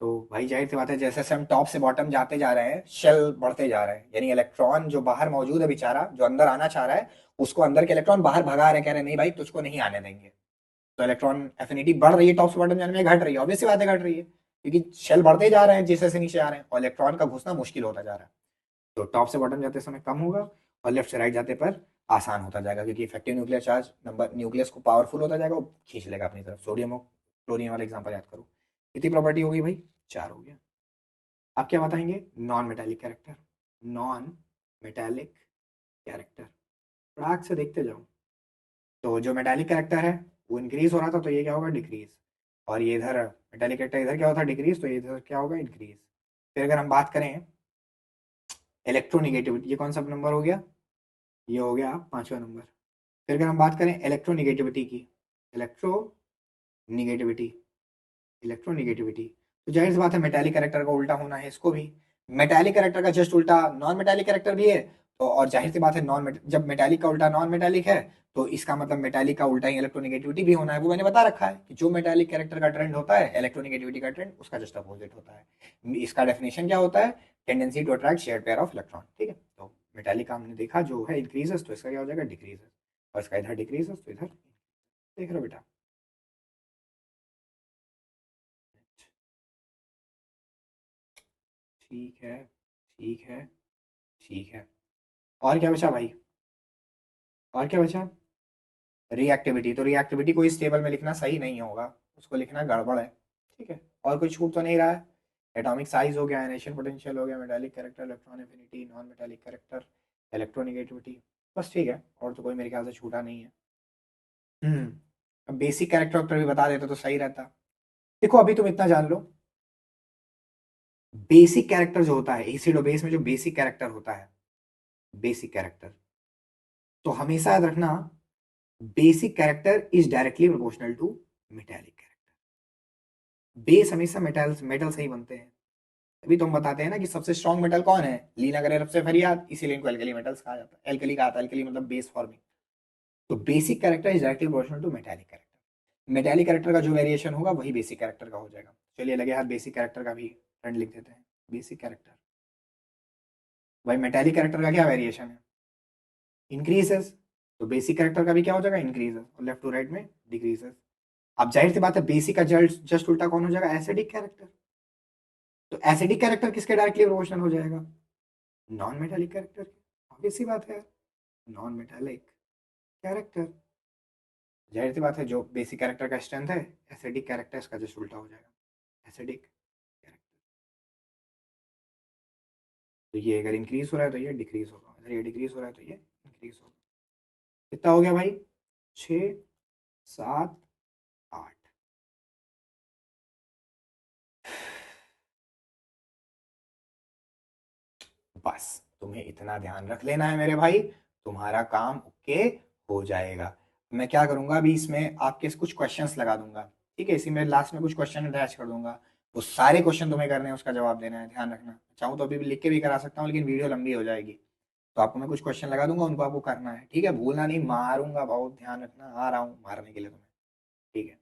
तो भाई जाहिर सी बात है जैसे जैसे हम टॉप से बॉटम जाते जा रहे हैं शेल बढ़ते जा रहे हैं, यानी इलेक्ट्रॉन जो बाहर मौजूद है बेचारा, जो अंदर आना चाह रहा है, उसको अंदर के इलेक्ट्रॉन बाहर भगा रहे हैं, कह रहे हैं नहीं भाई तुझको नहीं आने देंगे। तो इलेक्ट्रॉन एफिनिटी बढ़ रही है, टॉप से बॉटम जाने में घट रही है, ऑब्वियस सी बात है घट रही है, क्योंकि शेल बढ़ते जा रहे हैं जैसे जैसे नीचे आ रहे हैं, और इलेक्ट्रॉन का घुसना मुश्किल होता जा रहा है। तो टॉप से बॉटम जाते समय कम होगा, और लेफ्ट से राइट जाते पर आसान होता जाएगा, क्योंकि effective nuclear charge number nucleus को पावरफुल होता जाएगा, वो खींच लेगा अपनी तरफ। सोडियम और क्लोरीन वाला एग्जाम्पल याद करो। कितनी प्रॉपर्टी होगी भाई, चार हो गया। आप क्या बताएंगे, non metallic character, non metallic character, राग से देखते जाओ। तो जो मेटालिक कैरेक्टर है वो इंक्रीज हो रहा था, तो ये क्या होगा, डिक्रीज। और ये इधर मेटालिक कैरेक्टर इधर क्या होता है, डिक्रीज, तो ये इधर क्या होगा, इंक्रीज। फिर अगर हम बात करें इलेक्ट्रोनिगेटिविटी, ये कौन सा नंबर हो गया, ये हो गया पांचवा नंबर। फिर अगर हम बात करें इलेक्ट्रोनिगेटिविटी की, इलेक्ट्रो निगेटिविटी, इलेक्ट्रोनिगेटिविटी, तो जाहिर सी बात है मेटालिक कैरेक्टर का उल्टा होना है इसको भी। मेटालिक कैरेक्टर का जस्ट उल्टा नॉन मेटालिक कैरेक्टर भी है, तो और जाहिर सी बात है जब मेटालिक का उल्टा नॉन मेटालिक है, तो इसका मतलब मेटालिक का उल्टा ही इलेक्ट्रोनिगेटिविटी भी होना है। वो मैंने बता रखा है कि जो मेटालिक कैरेक्टर का ट्रेंड होता है इलेक्ट्रोनिगेटिविटी का ट्रेंड उसका जस्ट अपोजिट होता है। इसका डेफिनेशन क्या होता है, tendency to attract shared pair of electron, ठीक है। तो मेटालिक का हमने देखा जो है इंक्रीजेस, तो इसका क्या हो जाएगा, डिक्रीजेस, और इसका इधर डिक्रीजेस, तो इधर देख रहे हो बेटा। ठीक है, ठीक है, ठीक है। और क्या बचा भाई, और क्या बचा, रिएक्टिविटी। तो रिएक्टिविटी को स्टेबल में लिखना सही नहीं होगा, उसको लिखना गड़बड़ है, ठीक है। और कोई छूट तो नहीं रहा है, एटॉमिक साइज हो गया, आयनेशन पोटेंशियल हो गया, metallic character, electron affinity, non metallic character, electronegativity, बस ठीक है। और तो कोई मेरे ख्याल से छूटा नहीं है। अब बेसिक कैरेक्टर भी बता देते तो सही रहता। देखो अभी तुम इतना जान लो, बेसिक कैरेक्टर जो होता है एसिड और बेस में, जो बेसिक कैरेक्टर होता है, बेसिक कैरेक्टर, तो हमेशा याद रखना basic character is directly proportional to metallic character. Base हमेशा मेटल से ही बनते हैं। अभी तो हम बताते हैं ना कि सबसे स्ट्रॉन्ग मेटल कौन है, लीना करे सबसे फरियाद, इसीलिए इनको एल्कली मेटल्स कहा जाता है, एल्कली कहा था, एल्कली मतलब बेस फॉर्मिंग। तो basic character is directly proportional to metallic character. Metallic character का जो वेरिएशन होगा वही बेसिक कैरेक्टर का हो जाएगा। चलिए लगे हाथ बेसिक कैरेक्टर का भी ट्रेंड लिख देते हैं। बेसिक कैरेक्टर, भाई मेटालिक कैरेक्टर का क्या वेरिएशन है, इंक्रीजेस, तो बेसिक कैरेक्टर का भी क्या हो जाएगा, इंक्रीजेस, और लेफ्ट टू राइट में डिक्रीजेस। अब जाहिर सी बात है बेसिक का जस्ट उल्टा कौन हो जाएगा, एसिडिक कैरेक्टर। तो एसिडिक कैरेक्टर किसके डायरेक्टली प्रोपोर्शनल हो जाएगा, नॉन मेटालिक कैरेक्टर। ऑब्वियस सी बात है, नॉन मेटालिक कैरेक्टर। जाहिर सी बात है जो बेसिक कैरेक्टर का स्ट्रेंथ है एसिडिक कैरेक्टर, इसका जस्ट उल्टा हो जाएगा, एसिडिक कैरेक्टर। तो ये अगर इंक्रीज हो रहा है तो ये डिक्रीज होगा, अगर ये डिक्रीज हो रहा है तो ये इंक्रीज होगा। कितना हो गया भाई, 6, 7, 8। बस तुम्हें इतना ध्यान रख लेना है मेरे भाई, तुम्हारा काम ओके हो जाएगा। मैं क्या करूंगा अभी इसमें आपके कुछ क्वेश्चंस लगा दूंगा, ठीक है, इसी में लास्ट में कुछ क्वेश्चन अटैच कर दूंगा। वो सारे क्वेश्चन तुम्हें करने हैं, उसका जवाब देना है, ध्यान रखना। चाहूँ तो अभी भी लिख के भी करा सकता हूँ, लेकिन वीडियो लंबी हो जाएगी। तो आपको मैं कुछ क्वेश्चन लगा दूंगा, उनको आपको करना है, ठीक है, भूलना नहीं, मारूंगा बहुत, ध्यान रखना, आ रहा हूँ मारने के लिए तुम्हें, ठीक है।